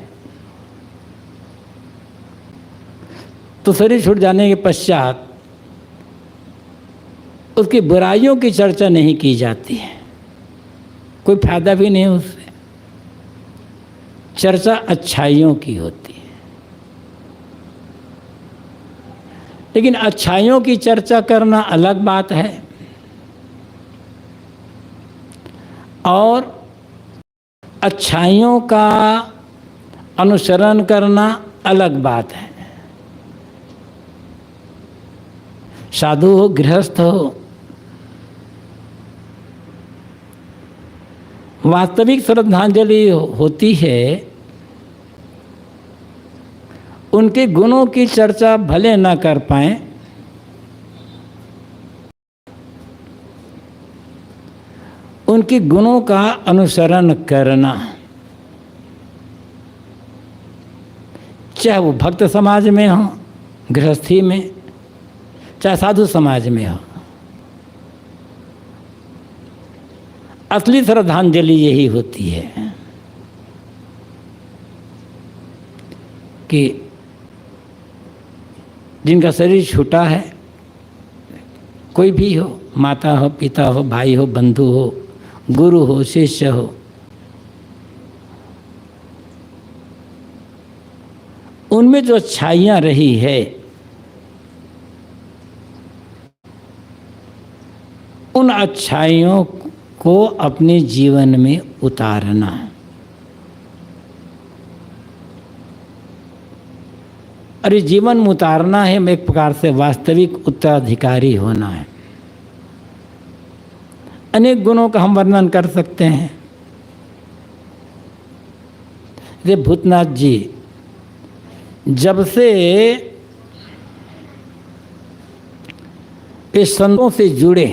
तो शरीर छूट जाने के पश्चात उसकी बुराइयों की चर्चा नहीं की जाती है, कोई फायदा भी नहीं उससे। चर्चा अच्छाइयों की होती है। लेकिन अच्छाइयों की चर्चा करना अलग बात है और अच्छाइयों का अनुसरण करना अलग बात है। साधु हो, गृहस्थ हो, वास्तविक श्रद्धांजलि होती है उनके गुणों की चर्चा भले न कर पाएं, उनके गुणों का अनुसरण करना, चाहे वो भक्त समाज में हो, गृहस्थी में, चाहे साधु समाज में हो। असली श्रद्धांजलि यही होती है कि जिनका शरीर छूटा है, कोई भी हो, माता हो, पिता हो, भाई हो, बंधु हो, गुरु हो, शिष्य हो, उनमें जो अच्छाइयाँ रही है उन अच्छाइयों को अपने जीवन में उतारना है। अरे जीवन में उतारना है, एक प्रकार से वास्तविक उत्तराधिकारी होना है। अनेक गुणों का हम वर्णन कर सकते हैं। ये भूतनाथ जी जब से इस संतों से जुड़े,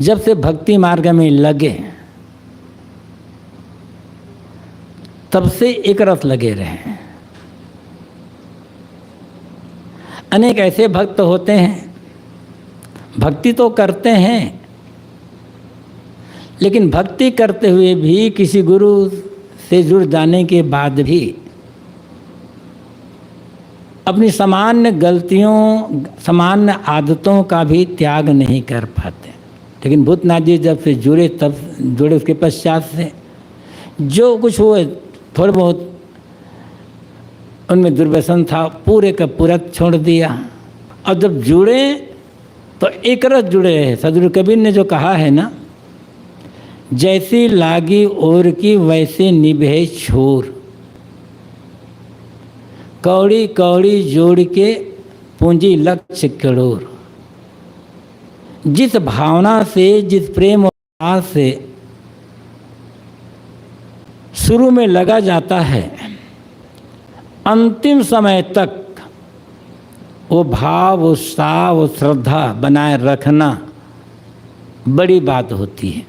जब से भक्ति मार्ग में लगे, तब से एक रस लगे रहे। अनेक ऐसे भक्त होते हैं, भक्ति तो करते हैं, लेकिन भक्ति करते हुए भी किसी गुरु से जुड़ जाने के बाद भी अपनी सामान्य गलतियों, सामान्य आदतों का भी त्याग नहीं कर पाते। लेकिन भूतनाथ जी जब से जुड़े, तब जुड़े उसके पश्चात से जो कुछ हुए, थोड़ा बहुत उनमें दुर्व्यसन था, पूरे का पूरा छोड़ दिया। और जब जुड़े तो एक रस जुड़े रहे। सदगुरु कबीर ने जो कहा है ना, जैसी लागी ओर की वैसे निभे छोर, कौड़ी कौड़ी जोड़ के पूंजी लक्ष्य करोड़। जिस भावना से, जिस प्रेम और आस से शुरू में लगा जाता है, अंतिम समय तक वो भाव, उत्साह, वो श्रद्धा बनाए रखना बड़ी बात होती है।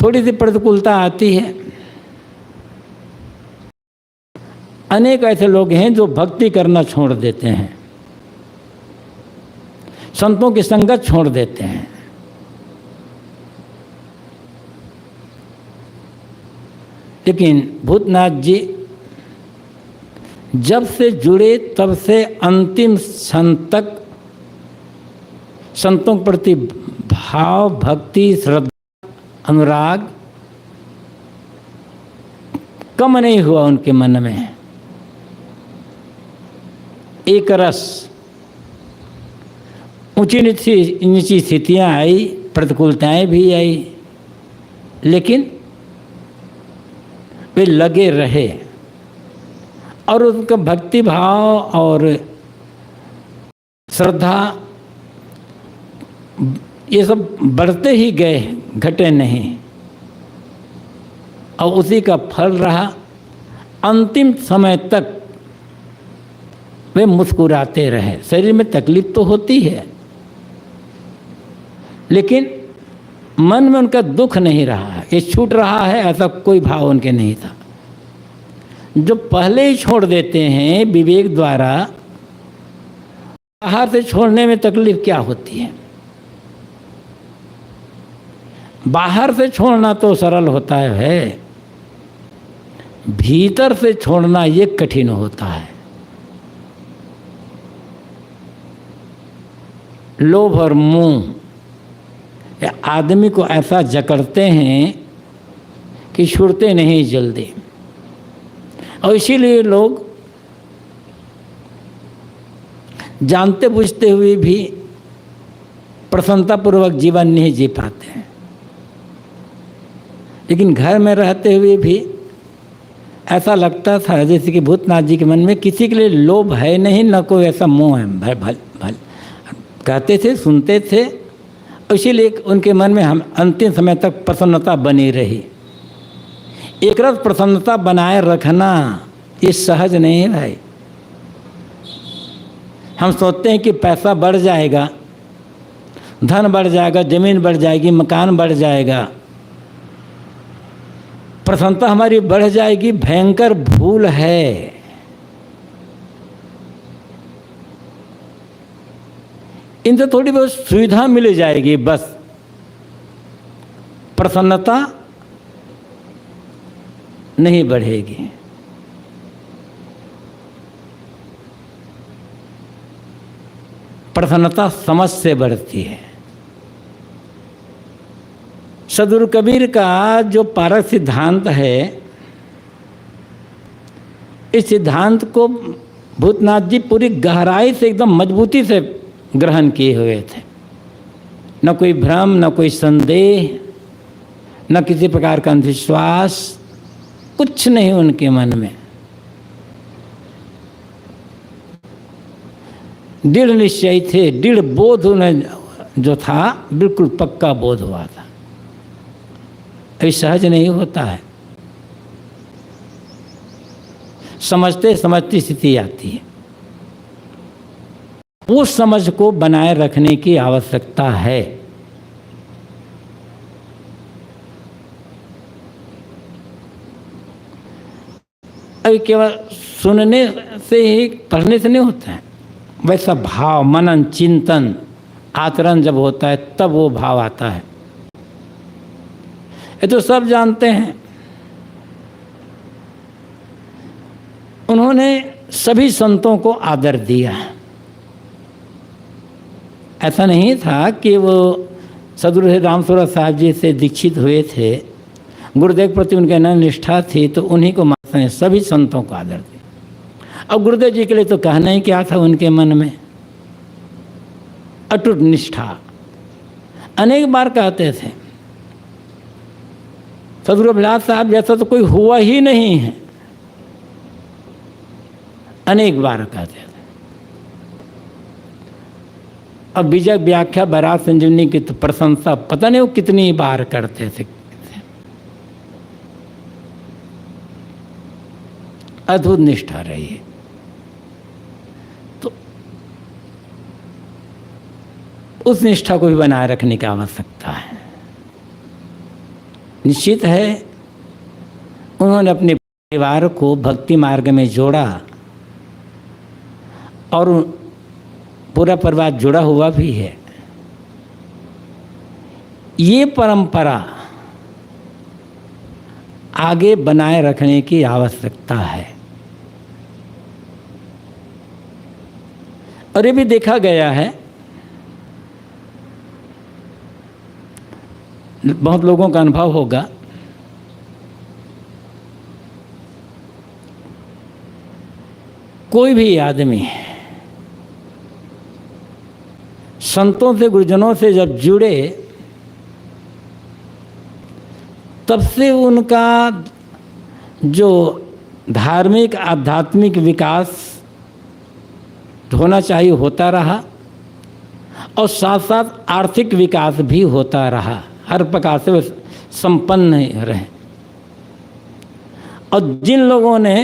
थोड़ी सी प्रतिकूलता आती है। अनेक ऐसे लोग हैं जो भक्ति करना छोड़ देते हैं, संतों की संगत छोड़ देते हैं। लेकिन भूतनाथ जी जब से जुड़े तब से अंतिम क्षण तक संतों के प्रति भाव, भक्ति, श्रद्धा, अनुराग कम नहीं हुआ उनके मन में। एक रस, ऊंची नीची स्थितियाँ आई, प्रतिकूलताएं भी आई, लेकिन वे लगे रहे और उनका भक्ति भाव और श्रद्धा ये सब बढ़ते ही गए, घटे नहीं। और उसी का फल रहा, अंतिम समय तक वे मुस्कुराते रहे। शरीर में तकलीफ तो होती है, लेकिन मन में उनका दुख नहीं रहा, ये छूट रहा है ऐसा कोई भाव उनके नहीं था। जो पहले ही छोड़ देते हैं विवेक द्वारा, बाहर से छोड़ने में तकलीफ क्या होती है? बाहर से छोड़ना तो सरल होता है, भीतर से छोड़ना ये कठिन होता है। लोभ और मोह ये आदमी को ऐसा जकड़ते हैं कि छूटते नहीं जल्दी। और इसीलिए लोग जानते बुझते हुए भी प्रसन्नतापूर्वक जीवन नहीं जी पाते हैं। लेकिन घर में रहते हुए भी ऐसा लगता था जैसे कि भूतनाथ जी के मन में किसी के लिए लोभ है नहीं, न कोई ऐसा मोह है। भल भल भल कहते थे, सुनते थे, इसीलिए उनके मन में हम अंतिम समय तक प्रसन्नता बनी रही। एक रस प्रसन्नता बनाए रखना ये सहज नहीं है भाई। हम सोचते हैं कि पैसा बढ़ जाएगा, धन बढ़ जाएगा, जमीन बढ़ जाएगी, मकान बढ़ जाएगा, प्रसन्नता हमारी बढ़ जाएगी। भयंकर भूल है। इनसे थोड़ी बहुत सुविधा मिल जाएगी, बस प्रसन्नता नहीं बढ़ेगी। प्रसन्नता समझ से बढ़ती है। सदगुरु कबीर का जो पारक सिद्धांत है, इस सिद्धांत को भूतनाथ जी पूरी गहराई से एकदम मजबूती से ग्रहण किए हुए थे। न कोई भ्रम, न कोई संदेह, न किसी प्रकार का अंधविश्वास, कुछ नहीं उनके मन में। दृढ़ निश्चय थे, दृढ़ बोध उन्हें जो था बिल्कुल पक्का बोध हुआ था। अभी सहज नहीं होता है, समझते समझती स्थिति आती है। उस समझ को बनाए रखने की आवश्यकता है। अभी केवल सुनने से ही, पढ़ने से नहीं होता है। वैसा भाव, मनन, चिंतन, आचरण जब होता है तब वो भाव आता है। ये तो सब जानते हैं। उन्होंने सभी संतों को आदर दिया। ऐसा नहीं था कि वो सदगुरु रामसूरत साहब जी से दीक्षित हुए थे, गुरुदेव प्रति उनके न निष्ठा थी तो उन्हीं को मानते हैं। सभी संतों को आदर दिया। अब गुरुदेव जी के लिए तो कहना ही क्या था उनके मन में, अटूट निष्ठा। अनेक बार कहते थे, सदगुरु अभिलाष साहब जैसा तो कोई हुआ ही नहीं है, अनेक बार कहते थे। अब विजय व्याख्या बरात संजीवनी की तो प्रशंसा पता नहीं वो कितनी बार करते थे। अद्भुत निष्ठा रही है। तो उस निष्ठा को भी बनाए रखने की आवश्यकता है। निश्चित है उन्होंने अपने परिवार को भक्ति मार्ग में जोड़ा और पूरा परिवार जुड़ा हुआ भी है। ये परंपरा आगे बनाए रखने की आवश्यकता है। और ये भी देखा गया है, बहुत लोगों का अनुभव होगा, कोई भी आदमी संतों से, गुरुजनों से जब जुड़े तब से उनका जो धार्मिक आध्यात्मिक विकास होना चाहिए, होता रहा, और साथ साथ आर्थिक विकास भी होता रहा, हर प्रकार से वे संपन्न रहे। और जिन लोगों ने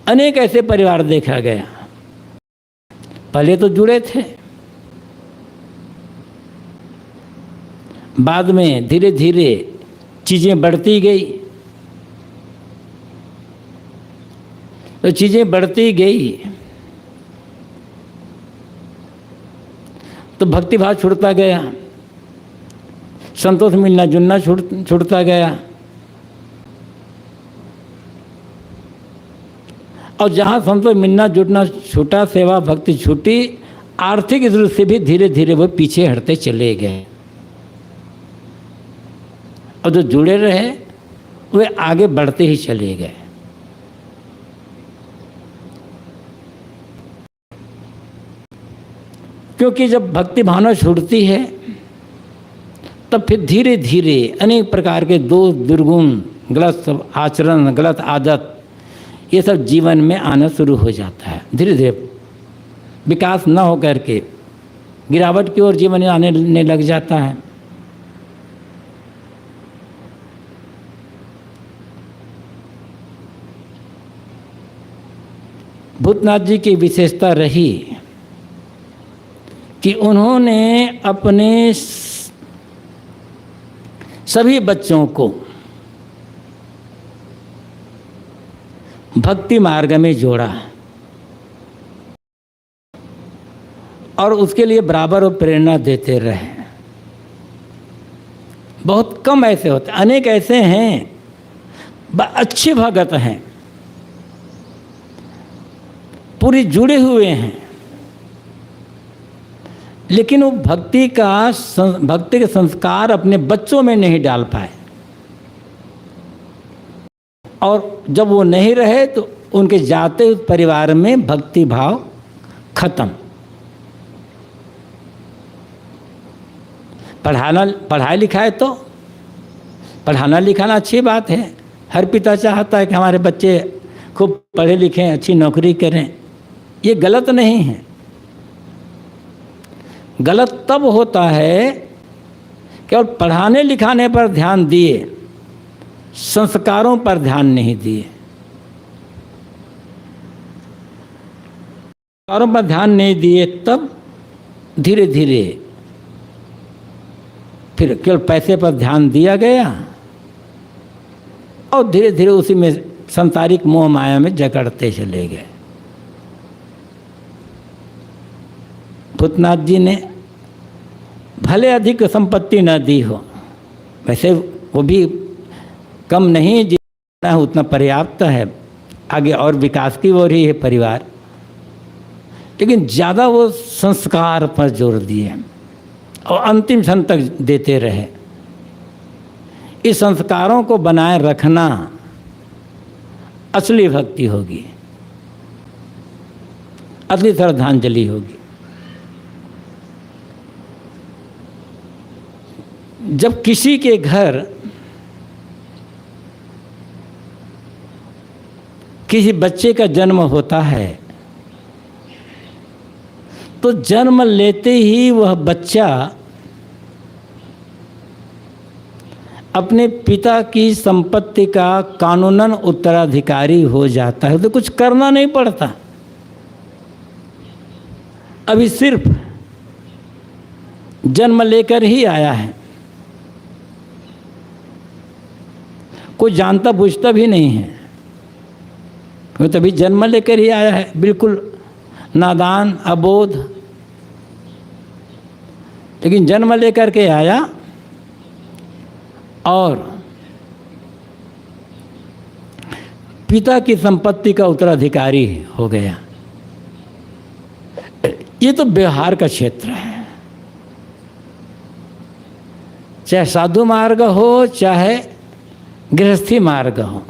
अनेक ऐसे परिवार देखा गया, पहले तो जुड़े थे, बाद में धीरे धीरे चीज़ें बढ़ती गई, तो चीज़ें बढ़ती गई तो भक्तिभाव छूटता गया, संतोष मिलना जुलना छूटता गया, और जहाँ संतोष मिलना जुटना छूटा, सेवा भक्ति छूटी, आर्थिक दृष्टि से भी धीरे धीरे वो पीछे हटते चले गए। और जो जुड़े रहे वे आगे बढ़ते ही चले गए। क्योंकि जब भक्ति भावना छूटती है तब फिर धीरे धीरे अनेक प्रकार के दोष दुर्गुण, गलत आचरण, गलत आदत, ये सब जीवन में आना शुरू हो जाता है। धीरे धीरे विकास न हो करके गिरावट की ओर जीवन में आने लग जाता है। भूतनाथ जी की विशेषता रही कि उन्होंने अपने सभी बच्चों को भक्ति मार्ग में जोड़ा, और उसके लिए बराबर वो प्रेरणा देते रहे। बहुत कम ऐसे होते, अनेक ऐसे हैं अच्छे भगत हैं, पूरी जुड़े हुए हैं, लेकिन वो भक्ति के संस्कार अपने बच्चों में नहीं डाल पाए, और जब वो नहीं रहे तो उनके जाते उस परिवार में भक्ति भाव खत्म। पढ़ाई लिखाई तो पढ़ाना लिखाना अच्छी बात है, हर पिता चाहता है कि हमारे बच्चे खूब पढ़े लिखें, अच्छी नौकरी करें, ये गलत नहीं है। गलत तब होता है केवल पढ़ाने लिखाने पर ध्यान दिए, संस्कारों पर ध्यान नहीं दिए। संस्कारों पर ध्यान नहीं दिए तब धीरे धीरे फिर केवल पैसे पर ध्यान दिया गया, और धीरे धीरे उसी में संसारिक मोह माया में जकड़ते चले गए। भूतनाथ जी ने भले अधिक संपत्ति न दी हो, वैसे वो भी कम नहीं, जितना है उतना पर्याप्त है, आगे और विकास की ओर ही है परिवार, लेकिन ज़्यादा वो संस्कार पर जोर दिए और अंतिम क्षण तक देते रहे। इस संस्कारों को बनाए रखना असली भक्ति होगी, असली श्रद्धांजलि होगी। जब किसी के घर किसी बच्चे का जन्म होता है तो जन्म लेते ही वह बच्चा अपने पिता की संपत्ति का कानूनन उत्तराधिकारी हो जाता है। तो कुछ करना नहीं पड़ता, अभी सिर्फ जन्म लेकर ही आया है, कोई जानता बूझता भी नहीं है, वो तभी जन्म लेकर ही आया है, बिल्कुल नादान अबोध, लेकिन जन्म लेकर के आया और पिता की संपत्ति का उत्तराधिकारी हो गया। ये तो व्यवहार का क्षेत्र है, चाहे साधु मार्ग हो चाहे गृहस्थी मार्ग हो।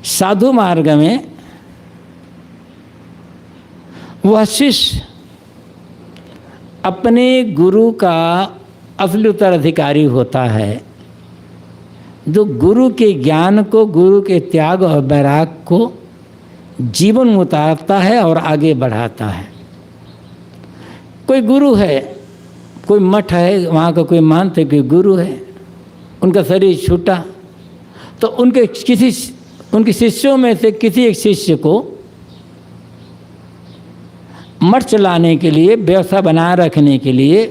साधु मार्ग में वह शिष्य अपने गुरु का असली उत्तराधिकारी होता है, जो गुरु के ज्ञान को, गुरु के त्याग और वैराग को जीवन में उतारता है और आगे बढ़ाता है। कोई गुरु है, कोई मठ है, वहाँ का कोई मानते कोई गुरु है, उनका शरीर छूटा तो उनके शिष्यों में से किसी एक शिष्य को मठ चलाने के लिए, व्यवस्था बनाए रखने के लिए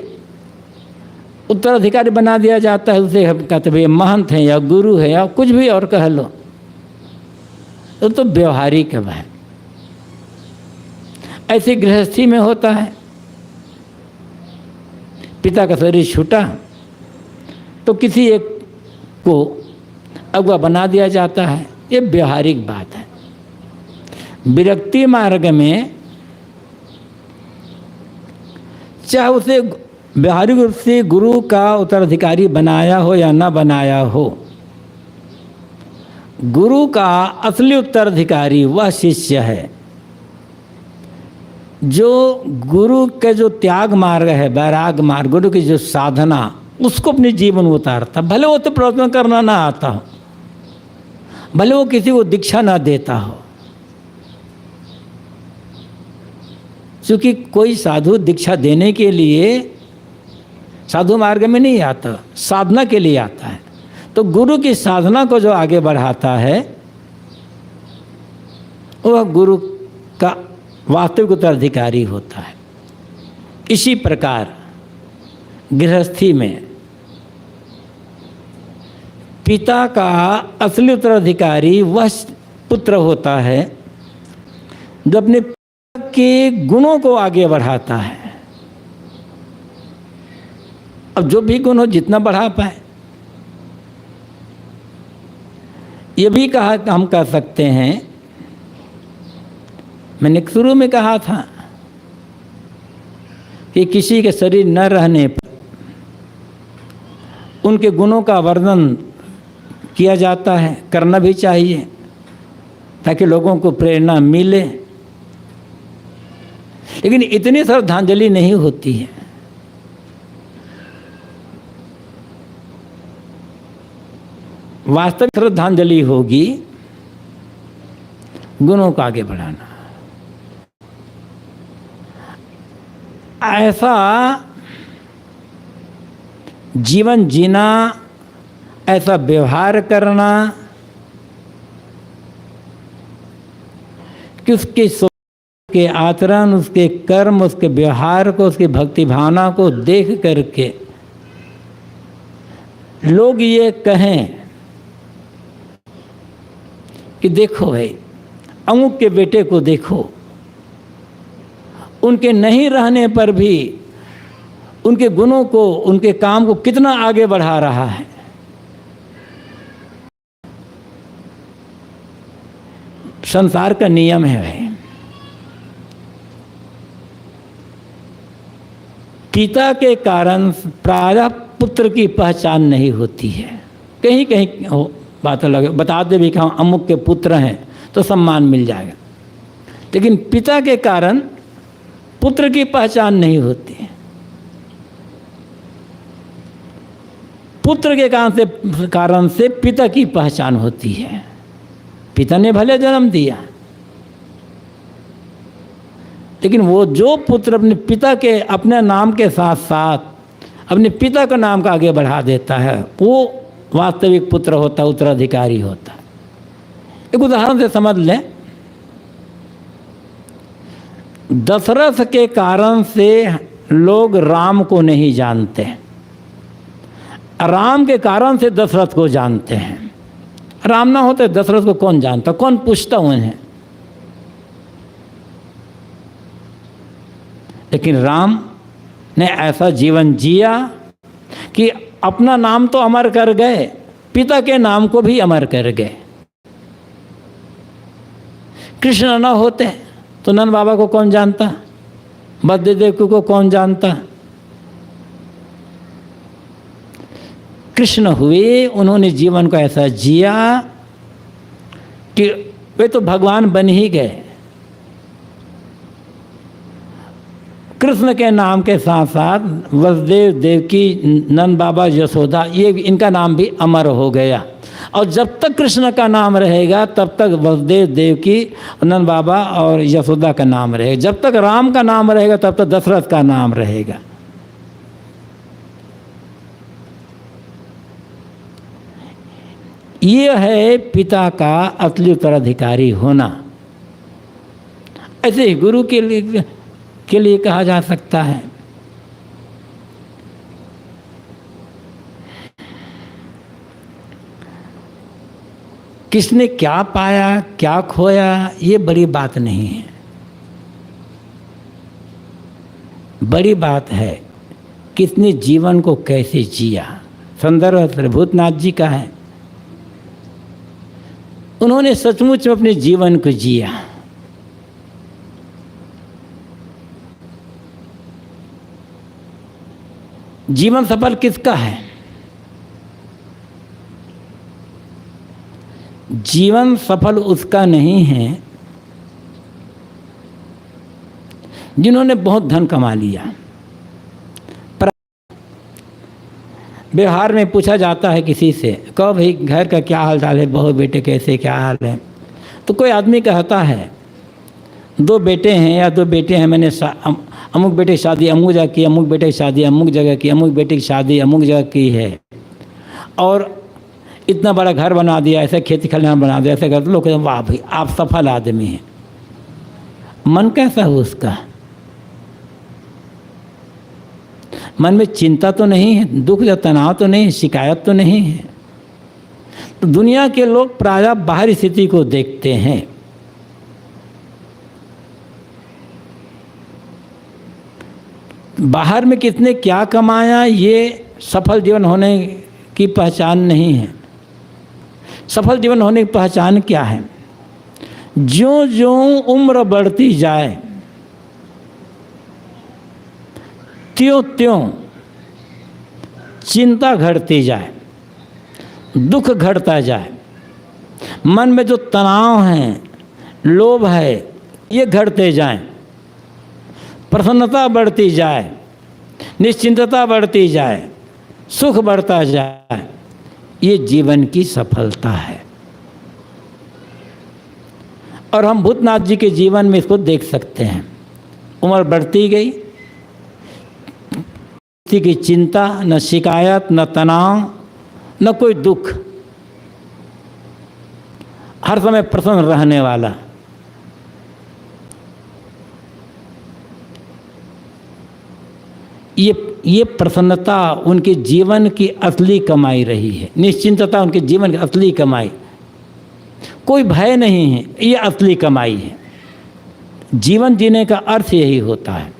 उत्तराधिकारी बना दिया जाता है। उसे कहते भाई महंत है या गुरु है या कुछ भी और कह लो, तो व्यवहारिक है। ऐसे गृहस्थी में होता है, पिता का शरीर छूटा तो किसी एक को अगुआ बना दिया जाता है। ये व्यवहारिक बात है। विरक्ति मार्ग में चाहे उसे व्यवहारिक रूप से गुरु का उत्तराधिकारी बनाया हो या ना बनाया हो, गुरु का असली उत्तराधिकारी वह शिष्य है जो गुरु के जो त्याग मार्ग है, वैराग मार्ग, गुरु की जो साधना, उसको अपने जीवन में उतारता। भले वो तो प्रवचन करना ना आता हो, भले वो किसी को दीक्षा ना देता हो, क्योंकि कोई साधु दीक्षा देने के लिए साधु मार्ग में नहीं आता, साधना के लिए आता है। तो गुरु की साधना को जो आगे बढ़ाता है वह गुरु का वास्तविक उत्तराधिकारी होता है। इसी प्रकार गृहस्थी में पिता का असली उत्तराधिकारी वह पुत्र होता है जो अपने पिता के गुणों को आगे बढ़ाता है। अब जो भी गुण हो जितना बढ़ा पाए, ये भी कहा हम कह सकते हैं, मैंने शुरू में कहा था कि किसी के शरीर न रहने पर उनके गुणों का वर्णन किया जाता है, करना भी चाहिए ताकि लोगों को प्रेरणा मिले, लेकिन इतनी श्रद्धांजलि नहीं होती है। वास्तविक श्रद्धांजलि होगी गुणों को आगे बढ़ाना। ऐसा जीवन जीना, ऐसा व्यवहार करना कि उसके सोच के आचरण, उसके कर्म, उसके व्यवहार को, उसकी भक्ति भावना को देख करके लोग ये कहें कि देखो भाई अमुक के बेटे को देखो, उनके नहीं रहने पर भी उनके गुणों को, उनके काम को कितना आगे बढ़ा रहा है। संसार का नियम है भाई, पिता के कारण प्रायः पुत्र की पहचान नहीं होती है। कहीं कहीं हो बात अलग, बता दे भी कि हम अमुक के पुत्र हैं तो सम्मान मिल जाएगा, लेकिन पिता के कारण पुत्र की पहचान नहीं होती है। पुत्र के कारण से पिता की पहचान होती है। पिता ने भले जन्म दिया, लेकिन वो जो पुत्र अपने पिता के अपने नाम के साथ साथ अपने पिता का नाम का आगे बढ़ा देता है, वो वास्तविक पुत्र होता, उत्तराधिकारी होता। एक उदाहरण से समझ लें, दशरथ के कारण से लोग राम को नहीं जानते, राम के कारण से दशरथ को जानते हैं। राम ना होते दशरथ को कौन जानता, कौन पूछता उन्हें। लेकिन राम ने ऐसा जीवन जिया कि अपना नाम तो अमर कर गए, पिता के नाम को भी अमर कर गए। कृष्ण न होते तो नंद बाबा को कौन जानता, बद्रीदेव को कौन जानता। कृष्ण हुए, उन्होंने जीवन को ऐसा जिया कि वे तो भगवान बन ही गए। कृष्ण के नाम के साथ साथ वसुदेव, देवकी, नंद बाबा, यशोदा, ये इनका नाम भी अमर हो गया। और जब तक कृष्ण का नाम रहेगा तब तक वसुदेव देवकी, नंद बाबा और यशोदा का नाम रहेगा। जब तक राम का नाम रहेगा तब तक दशरथ का नाम रहेगा। ये है पिता का असली उत्तराधिकारी होना। ऐसे ही गुरु के लिए कहा जा सकता है। किसने क्या पाया क्या खोया ये बड़ी बात नहीं है। बड़ी बात है किसने जीवन को कैसे जिया। संदर्भ भूतनाथ जी का है, उन्होंने सचमुच में अपने जीवन को जिया। जीवन सफल किसका है? जीवन सफल उसका नहीं है जिन्होंने बहुत धन कमा लिया। पर व्यवहार में पूछा जाता है किसी से, कहो भाई घर का क्या हाल चाल है, बहू बेटे कैसे क्या हाल है, तो कोई आदमी कहता है 2 बेटे हैं या 2 बेटे हैं, मैंने अमुक बेटे की शादी अमुक जगह की, अमुक बेटे की शादी अमुक जगह की, अमुक बेटे की शादी अमुक जगह की है, और इतना बड़ा घर बना दिया, ऐसे खेती खलिहान बना दिया, ऐसे करते लोग कहते वाह भाई आप सफल आदमी हैं। मन कैसा हो उसका? मन में चिंता तो नहीं है, दुख या तनाव तो नहीं है, शिकायत तो नहीं है। तो दुनिया के लोग प्रायः बाहरी स्थिति को देखते हैं। बाहर में किसने क्या कमाया ये सफल जीवन होने की पहचान नहीं है। सफल जीवन होने की पहचान क्या है? ज्यों ज्यों उम्र बढ़ती जाए त्यों त्यों चिंता घटती जाए, दुख घटता जाए, मन में जो तनाव है, लोभ है, ये घटते जाएं, प्रसन्नता बढ़ती जाए, निश्चिंतता बढ़ती जाए, सुख बढ़ता जाए, ये जीवन की सफलता है। और हम भूतनाथ जी के जीवन में इसको देख सकते हैं। उम्र बढ़ती गई, किसी की चिंता, न शिकायत, न तनाव, न कोई दुख, हर समय प्रसन्न रहने वाला। ये प्रसन्नता उनके जीवन की असली कमाई रही है। निश्चिंतता उनके जीवन की असली कमाई, कोई भय नहीं है, ये असली कमाई है। जीवन जीने का अर्थ यही होता है।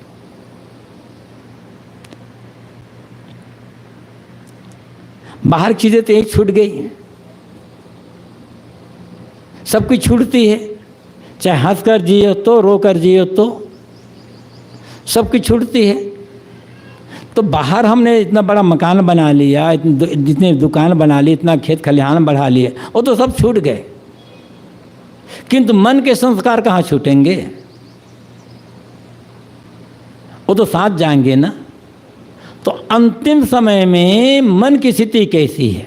बाहर की चीज़ें तो एक छूट गई, सब कुछ छूटती है, चाहे हंस कर जियो तो, रो कर जियो तो, सब कुछ छूटती है। तो बाहर हमने इतना बड़ा मकान बना लिया, जितनी दुकान बना ली, इतना खेत खलिहान बढ़ा लिए, वो तो सब छूट गए, किंतु मन के संस्कार कहाँ छूटेंगे? वो तो साथ जाएंगे ना। तो अंतिम समय में मन की स्थिति कैसी है?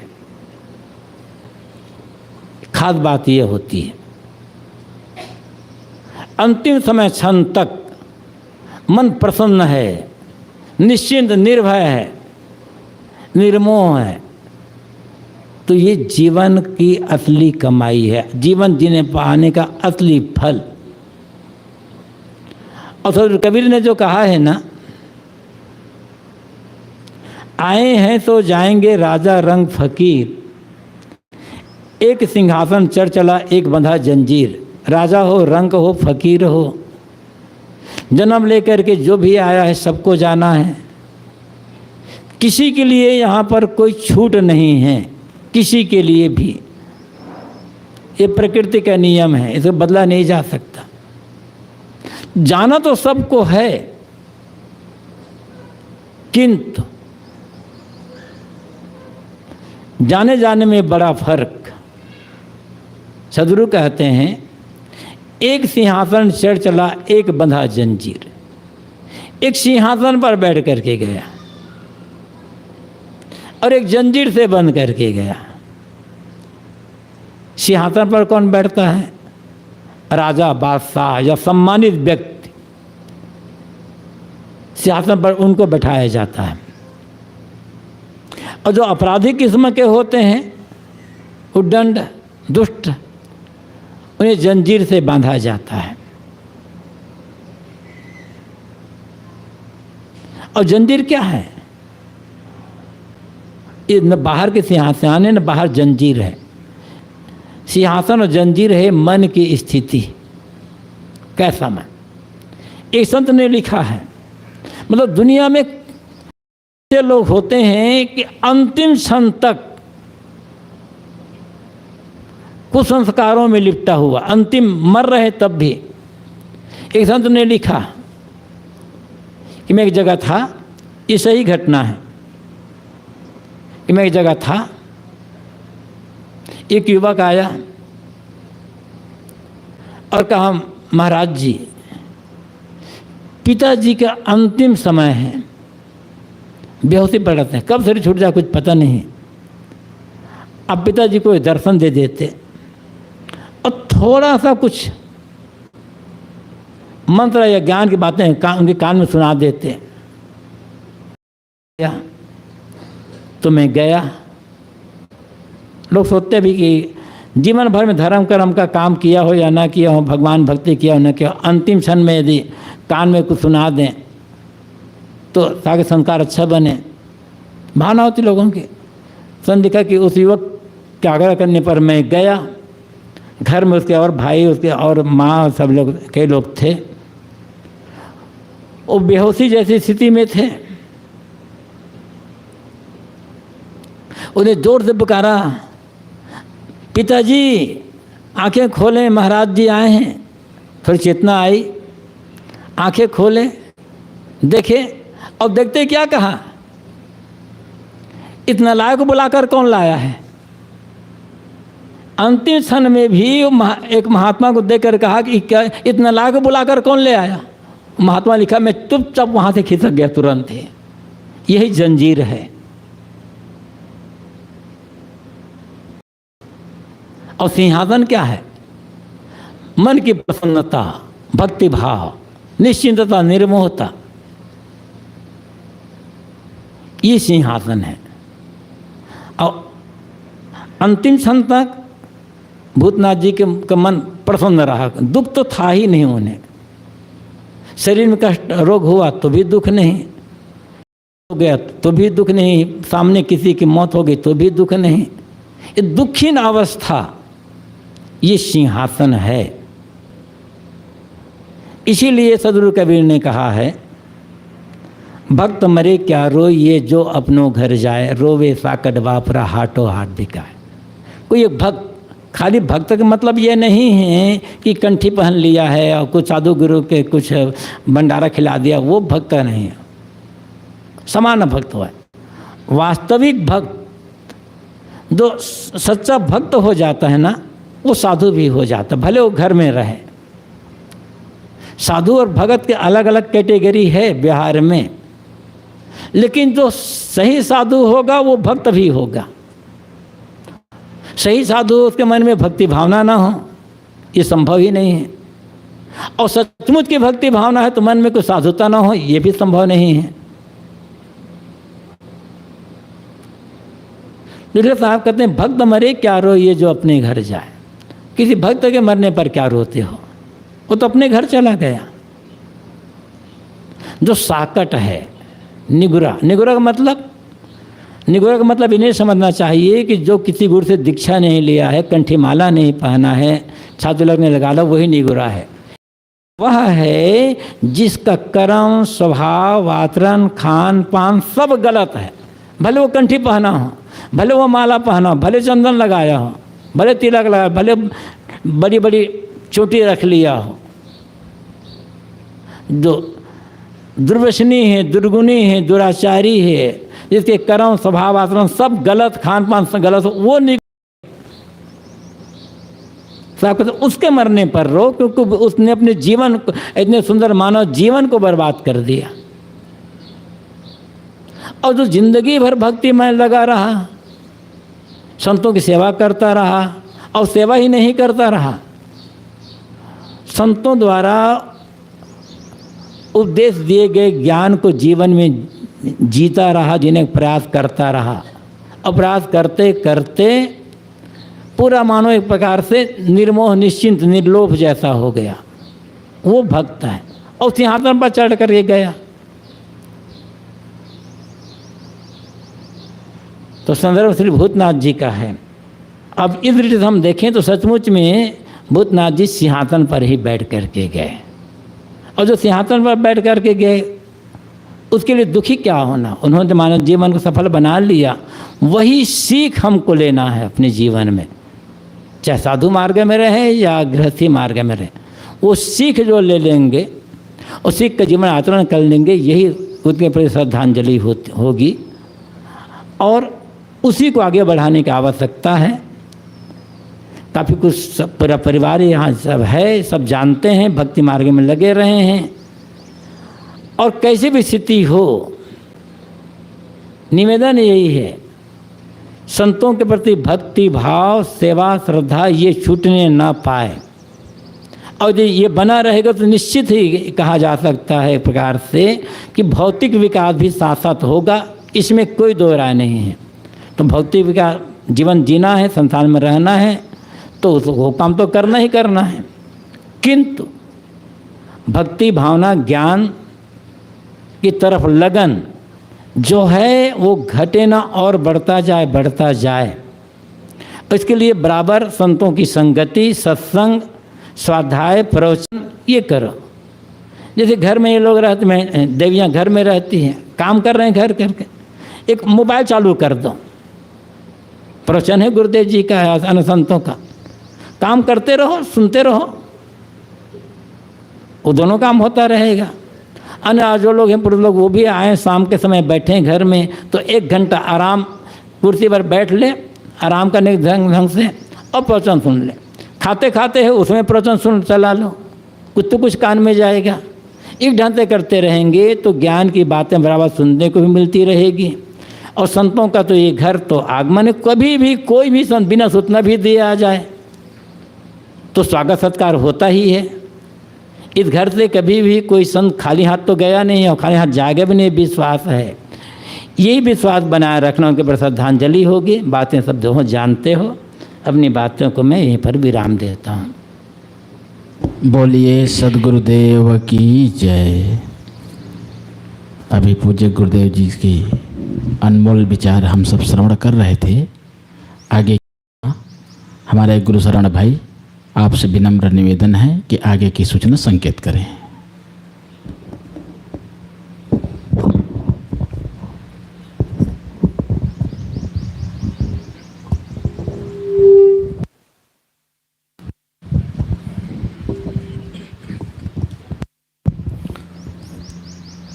खास बात यह होती है, अंतिम समय क्षण तक मन प्रसन्न है, निश्चिंत, निर्भय है, निर्मोह है, तो ये जीवन की असली कमाई है, जीवन जीने पाने का असली फल। और कबीर ने जो कहा है ना, आए हैं तो जाएंगे राजा रंग फकीर, एक सिंहासन चढ़ चला एक बंधा जंजीर। राजा हो, रंग हो, फकीर हो, जन्म लेकर के जो भी आया है सबको जाना है। किसी के लिए यहाँ पर कोई छूट नहीं है, किसी के लिए भी। ये प्रकृति का नियम है, इसे बदला नहीं जा सकता। जाना तो सबको है, किंतु जाने जाने में बड़ा फर्क। सदगुरु कहते हैं, एक सिंहासन चढ़ चला एक बंधा जंजीर। एक सिंहासन पर बैठ करके गया और एक जंजीर से बंद करके गया। सिंहासन पर कौन बैठता है? राजा, बादशाह या सम्मानित व्यक्ति, सिंहासन पर उनको बैठाया जाता है। और जो अपराधी किस्म के होते हैं, उद्दंड, दुष्ट, उन्हें जंजीर से बांधा जाता है। और जंजीर क्या है? ये न बाहर के सिंहासन है न बाहर जंजीर है। सिंहासन और जंजीर है मन की स्थिति। कैसा मन? एक संत ने लिखा है, मतलब दुनिया में ऐसे लोग होते हैं कि अंतिम क्षण तक कुसंस्कारों में लिपटा हुआ, अंतिम मर रहे तब भी। एक संत ने लिखा कि मैं एक जगह था, ये सही घटना है कि मैं एक जगह था, एक युवक आया और कहा, महाराज जी, पिताजी का अंतिम समय है, बेहोशी पड़ रहे हैं, कब शरीर छूट जाए कुछ पता नहीं। अब पिताजी को दर्शन दे देते और थोड़ा सा कुछ मंत्र या ज्ञान की बातें उनके कान में सुना देते। तो मैं गया। लोग सोचते भी कि जीवन भर में धर्म कर्म का काम किया हो या ना किया हो, भगवान भक्ति किया हो ना किया हो, अंतिम क्षण में यदि कान में कुछ सुना दें तो ताकि संस्कार अच्छा बने, भावना होती लोगों की। सन दिखा कि उस युवक के आग्रह करने पर मैं गया। घर में उसके और भाई, उसके और माँ, सब लोग, कई लोग थे। वो बेहोशी जैसी स्थिति में थे। उन्हें जोर से पुकारा, पिताजी आंखें खोलें, महाराज जी आए हैं। थोड़ी चेतना आई, आंखें खोले, देखे, और देखते क्या कहा, इतना लायक को बुलाकर कौन लाया है? अंतिम क्षण में भी एक महात्मा को देखकर कहा कि क्या इतना लायक को बुलाकर कौन ले आया? महात्मा लिखा, मैं चुपचाप वहां से खिसक गया तुरंत ही। यही जंजीर है। और सिंहासन क्या है? मन की प्रसन्नता, भक्ति भाव, निश्चिंतता, निर्मोहता, ये सिंहासन है। और अंतिम क्षण तक भूतनाथ जी के मन प्रसन्न रहा। दुख तो था ही नहीं उन्हें। शरीर में कष्ट, रोग हुआ तो भी दुख नहीं, हो गया तो भी दुख नहीं, सामने किसी की मौत हो गई तो भी दुख नहीं। ये दुखहीन अवस्था, ये सिंहासन है। इसीलिए सदगुरु कबीर ने कहा है, भक्त मरे क्या रोए, ये जो अपनों घर जाए, रोवे साकट वापरा हाटो हाट बिकाए। कोई एक भक्त, खाली भक्त का मतलब ये नहीं है कि कंठी पहन लिया है और कुछ साधु गुरु के कुछ भंडारा खिला दिया, वो भक्त नहीं है। समान भक्त है। वास्तविक भक्त जो सच्चा भक्त हो जाता है ना, वो साधु भी हो जाता, भले वो घर में रहे। साधु और भगत के अलग अलग कैटेगरी है बिहार में, लेकिन जो सही साधु होगा वो भक्त भी होगा। सही साधु, उसके मन में भक्ति भावना ना हो, ये संभव ही नहीं है। और सचमुच की भक्ति भावना है तो मन में कोई साधुता ना हो, ये भी संभव नहीं है। दूसरे साहब कहते हैं, भक्त मरे क्या रो, ये जो अपने घर जाए। किसी भक्त के मरने पर क्या रोते हो? वो तो अपने घर चला गया। जो साकट है, निगुरा, निगुरा का मतलब, निगुरा का मतलब इन्हें समझना चाहिए कि जो किसी गुरु से दीक्षा नहीं लिया है, कंठी माला नहीं पहना है, छात्र लगने लगा लो, वही निगुरा है। वह है जिसका कर्म, स्वभाव, आचरण, खान पान सब गलत है। भले वो कंठी पहना हो, भले वो माला पहना हो, भले चंदन लगाया हो, भले तिलक लगाया, भले बड़ी बड़ी चोटी रख लिया हो, जो दुर्व्यसनी है, दुर्गुणी है, दुराचारी है, जिसके कर्म, स्वभाव, आचरण सब गलत, खान पान सब गलत, वो नहीं साहब, उसके मरने पर रो, क्योंकि उसने अपने जीवन को, इतने सुंदर मानव जीवन को बर्बाद कर दिया। और जो जिंदगी भर भक्ति में लगा रहा, संतों की सेवा करता रहा, और सेवा ही नहीं करता रहा, संतों द्वारा उपदेश दिए गए ज्ञान को जीवन में जीता रहा, जीने का प्रयास करता रहा। अपराध करते करते पूरा मानो एक प्रकार से निर्मोह, निश्चिंत, निर्लोभ जैसा हो गया। वो भक्त है और सिंहासन पर चढ़ कर के गया। तो संदर्भ श्री भूतनाथ जी का है। अब इस दृष्टि से हम देखें तो सचमुच में भूतनाथ जी सिंहासन पर ही बैठ कर के गए, और जो सिंहासन पर बैठ कर के गए उसके लिए दुखी क्या होना। उन्होंने मानव जीवन को सफल बना लिया। वही सीख हमको लेना है अपने जीवन में, चाहे साधु मार्ग में रहे या गृहस्थी मार्ग में रहे। वो सीख जो ले लेंगे और सीख का जीवन आचरण कर लेंगे, यही उनके प्रति श्रद्धांजलि होगी और उसी को आगे बढ़ाने की आवश्यकता है। काफ़ी कुछ पूरा परिवार यहाँ सब है, सब जानते हैं, भक्ति मार्ग में लगे रहे हैं। और कैसी भी स्थिति हो, निवेदन यही है, संतों के प्रति भक्ति भाव, सेवा, श्रद्धा ये छूटने ना पाए। और ये बना रहेगा तो निश्चित ही कहा जा सकता है एक प्रकार से कि भौतिक विकास भी साथ साथ होगा, इसमें कोई दो राय नहीं है। तो भौतिक विकास जीवन जीना है, संसार में रहना है, तो वो काम तो करना ही करना है, किंतु भक्ति भावना ज्ञान की तरफ लगन जो है वो घटे ना और बढ़ता जाए। इसके लिए बराबर संतों की संगति, सत्संग, स्वाध्याय, प्रवचन ये करो। जैसे घर में ये लोग रहते हैं, देवियाँ घर में रहती हैं, काम कर रहे हैं घर करके, एक मोबाइल चालू कर दो, प्रवचन है गुरुदेव जी का है, अन्य संतों का, काम करते रहो, सुनते रहो, वो दोनों काम होता रहेगा। अन्य जो लोग हैं पुरुष लोग, वो भी आए शाम के समय बैठे घर में तो 1 घंटा आराम कुर्सी पर बैठ ले, आराम करने के ढंग से, और प्रवचन सुन ले। खाते खाते है उसमें प्रवचन सुन चला लो, कुछ तो कुछ कान में जाएगा। एक ढंग से करते रहेंगे तो ज्ञान की बातें बराबर सुनने को भी मिलती रहेगी। और संतों का तो ये घर तो आगमन है, कभी भी कोई भी संत बिना सूचना भी दिया आ जाए तो स्वागत सत्कार होता ही है। इस घर से कभी भी कोई संत खाली हाथ तो गया नहीं है और खाली हाथ जाएगा भी नहीं, विश्वास है। यही विश्वास बनाए रखना उनके पर श्रद्धांजलि होगी। बातें सब जो हो जानते हो, अपनी बातों को मैं यहीं पर विराम देता हूँ। बोलिए सद्गुरुदेव की जय। अभी पूज्य गुरुदेव जी की अनमोल विचार हम सब श्रवण कर रहे थे। आगे हमारे गुरु शरण भाई आपसे विनम्र निवेदन है कि आगे की सूचना संकेत करें।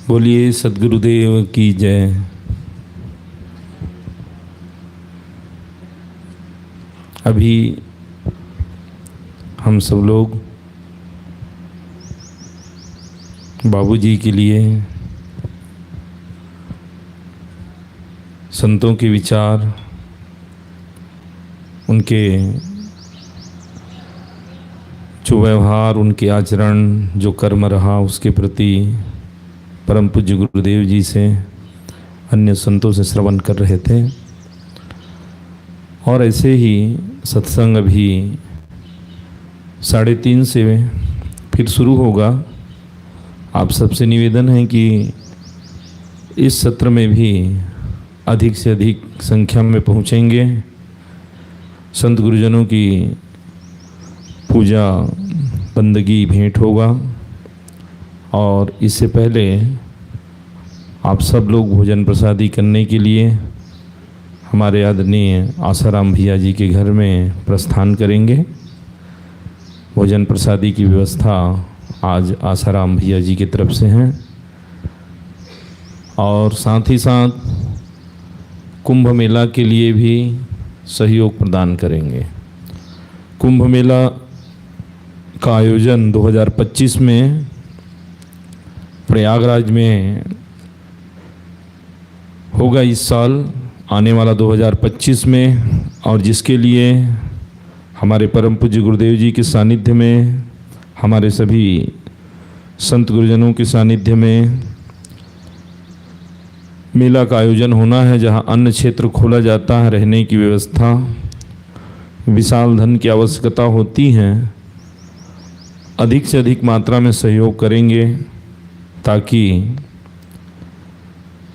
बोलिए सद्गुरुदेव की जय। अभी हम सब लोग बाबूजी के लिए संतों के विचार, उनके जो व्यवहार, उनके आचरण, जो कर्म रहा, उसके प्रति परम पूज्य गुरुदेव जी से, अन्य संतों से श्रवण कर रहे थे। और ऐसे ही सत्संग अभी 3:30 से फिर शुरू होगा। आप सबसे निवेदन है कि इस सत्र में भी अधिक से अधिक संख्या में पहुँचेंगे। संत गुरुजनों की पूजा, बंदगी, भेंट होगा। और इससे पहले आप सब लोग भोजन प्रसादी करने के लिए हमारे आदरणीय आसाराम भैया जी के घर में प्रस्थान करेंगे। भोजन प्रसादी की व्यवस्था आज आसाराम भैया जी की तरफ से है। और साथ ही साथ कुंभ मेला के लिए भी सहयोग प्रदान करेंगे। कुंभ मेला का आयोजन 2025 में प्रयागराज में होगा इस साल, आने वाला 2025 में, और जिसके लिए हमारे परम पूज्य गुरुदेव जी के सानिध्य में, हमारे सभी संत गुरुजनों के सानिध्य में मेला का आयोजन होना है, जहां अन्न क्षेत्र खोला जाता है, रहने की व्यवस्था, विशाल धन की आवश्यकता होती है। अधिक से अधिक मात्रा में सहयोग करेंगे ताकि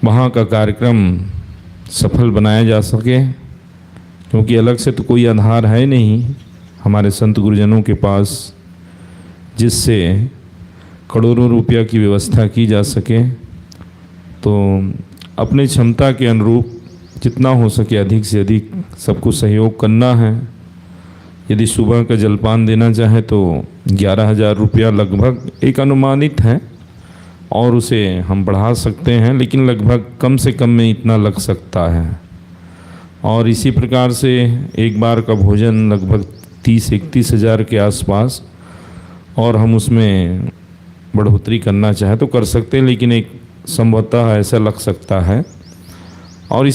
वहाँ का कार्यक्रम सफल बनाया जा सके, क्योंकि अलग से तो कोई आधार है नहीं हमारे संत गुरुजनों के पास जिससे करोड़ों रुपया की व्यवस्था की जा सके। तो अपनी क्षमता के अनुरूप जितना हो सके अधिक से अधिक सबको सहयोग करना है। यदि सुबह का जलपान देना चाहे तो 11,000 रुपया लगभग एक अनुमानित है, और उसे हम बढ़ा सकते हैं, लेकिन लगभग कम से कम में इतना लग सकता है। और इसी प्रकार से एक बार का भोजन लगभग 30-31 हज़ार के आसपास, और हम उसमें बढ़ोतरी करना चाहें तो कर सकते हैं, लेकिन एक संभवतः ऐसा लग सकता है